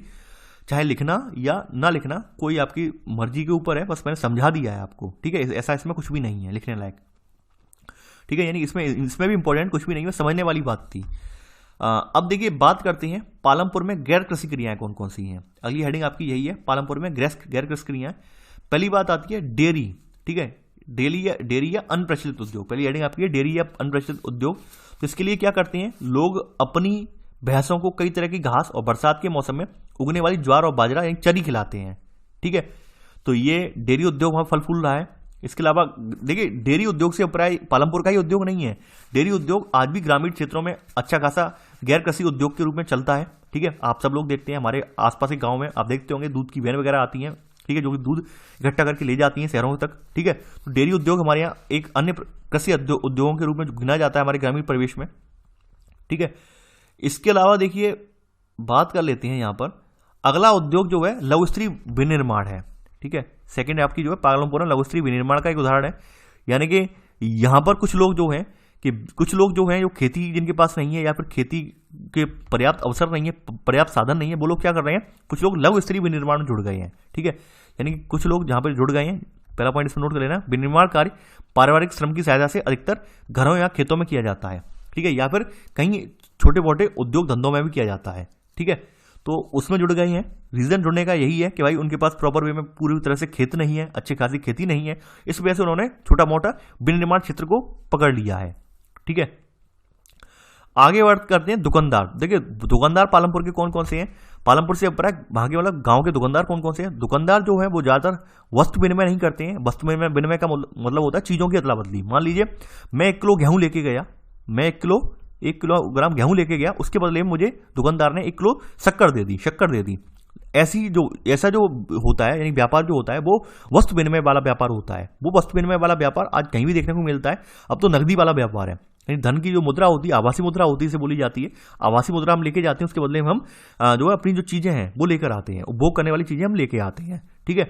चाहे लिखना या ना लिखना कोई आपकी मर्जी के ऊपर है, बस मैंने समझा दिया है आपको, ठीक है। ऐसा इसमें कुछ भी नहीं है लिखने लायक, ठीक है, यानी इसमें भी इंपॉर्टेंट कुछ भी नहीं है, समझने वाली बात थी। अब देखिए बात करते हैं पालमपुर में गैर कृषि क्रियाएं कौन कौन सी हैं। अगली हेडिंग आपकी यही है, पालमपुर में गैर कृषि क्रियाएं। पहली बात आती है डेयरी, ठीक है, डेयरी या अनप्रचलित उद्योग। पहली हेडिंग आपकी है डेयरी या अनप्रचलित उद्योग। तो इसके लिए क्या करते हैं लोग, अपनी भैंसों को कई तरह की घास और बरसात के मौसम में उगने वाली ज्वार और बाजरा यानी चरी खिलाते हैं, ठीक है। तो ये डेयरी उद्योग वहां फल फूल रहा है। इसके अलावा देखिए डेयरी उद्योग से अभिप्राय पालमपुर का ही उद्योग नहीं है, डेयरी उद्योग आज भी ग्रामीण क्षेत्रों में अच्छा खासा गैर कृषि उद्योग के रूप में चलता है, ठीक है। आप सब लोग देखते हैं हमारे आसपास के गांव में, आप देखते होंगे दूध की वैन वगैरह आती हैं, ठीक है, जो कि दूध इकट्ठा करके ले जाती हैं शहरों तक, ठीक है। तो डेयरी उद्योग हमारे यहाँ एक अन्य कृषि उद्योगों के रूप में गिना जाता है हमारे ग्रामीण परिवेश में, ठीक है। इसके अलावा देखिए बात कर लेते हैं यहां पर, अगला उद्योग जो है लघु स्त्री विनिर्माण है, ठीक है। सेकंड आपकी जो है पालमपुर में लघु स्त्री विनिर्माण का एक उदाहरण है, यानी कि यहां पर कुछ लोग जो हैं जो खेती जिनके पास नहीं है या फिर खेती के पर्याप्त अवसर नहीं है, पर्याप्त साधन नहीं है, वो लोग क्या कर रहे हैं, कुछ लोग लघु स्त्री विनिर्माण में जुड़ गए हैं, ठीक है। यानी कि कुछ लोग जहां पर जुड़ गए हैं, पहला पॉइंट इसमें नोट कर लेना, विनिर्माण कार्य पारिवारिक श्रम की सहायता से अधिकतर घरों या खेतों में किया जाता है, ठीक है, या फिर कहीं छोटे मोटे उद्योग धंधों में भी किया जाता है, ठीक है। तो उसमें जुड़ गए हैं। रीजन जुड़ने का यही है कि भाई उनके पास प्रॉपर वे में पूरी तरह से खेत नहीं है, अच्छी खासी खेती नहीं है, इस वजह से उन्होंने छोटा मोटा विनिर्माण क्षेत्र को पकड़ लिया है, ठीक है। आगे बात करते हैं दुकानदार। देखिए दुकानदार पालमपुर के कौन कौन से हैं, पालमपुर से भागे वाला गांव के दुकानदार कौन कौन से हैं। दुकानदार जो है वो ज्यादातर वस्तु विनिमय नहीं करते हैं। वस्तु विनिमय का मतलब होता है चीजों की अदला बदली। मान लीजिए मैं 1 किलो गेहूं लेके गया, मैं 1 किलोग्राम गेहूं लेके गया, उसके बदले में मुझे दुकानदार ने 1 किलो शक्कर दे दी। ऐसा जो होता है, यानी व्यापार जो होता है वो वस्तु विनिमय वाला व्यापार होता है। वो वस्तु विनिमय वाला व्यापार आज कहीं भी देखने को मिलता है। अब तो नकदी वाला व्यापार है, यानी धन की जो मुद्रा होती है, आभासी मुद्रा होती है, इसे बोली जाती है। आभासी मुद्रा हम लेके जाते हैं, उसके बदले में हम जो है अपनी जो चीजें हैं वो लेकर आते हैं, उपभोग करने वाली चीजें हम लेके आते हैं। ठीक है,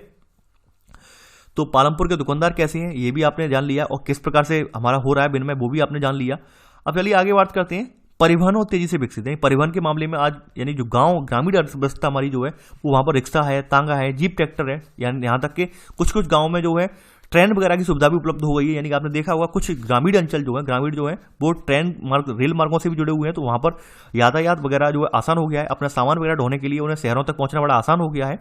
तो पालमपुर के दुकानदार कैसे हैं ये भी आपने जान लिया, और किस प्रकार से हमारा हो रहा है विनिमय वो भी आपने जान लिया। अब चलिए आगे बात करते हैं। परिवहन और तेजी से विकसित है। परिवहन के मामले में आज यानी जो ग्रामीण अर्थव्यवस्था हमारी जो है वो वहां पर रिक्शा है, तांगा है, जीप ट्रैक्टर है, यानी यहाँ तक कि कुछ कुछ गाँव में जो है ट्रेन वगैरह की सुविधा भी उपलब्ध हो गई है। यानी कि आपने देखा होगा कुछ ग्रामीण अंचल जो है वो ट्रेन मार्ग, रेल मार्गों से भी जुड़े हुए हैं, तो वहां पर यातायात वगैरह जो है आसान हो गया है। अपना सामान वगैरह ढोने के लिए उन्हें शहरों तक पहुंचना बड़ा आसान हो गया है।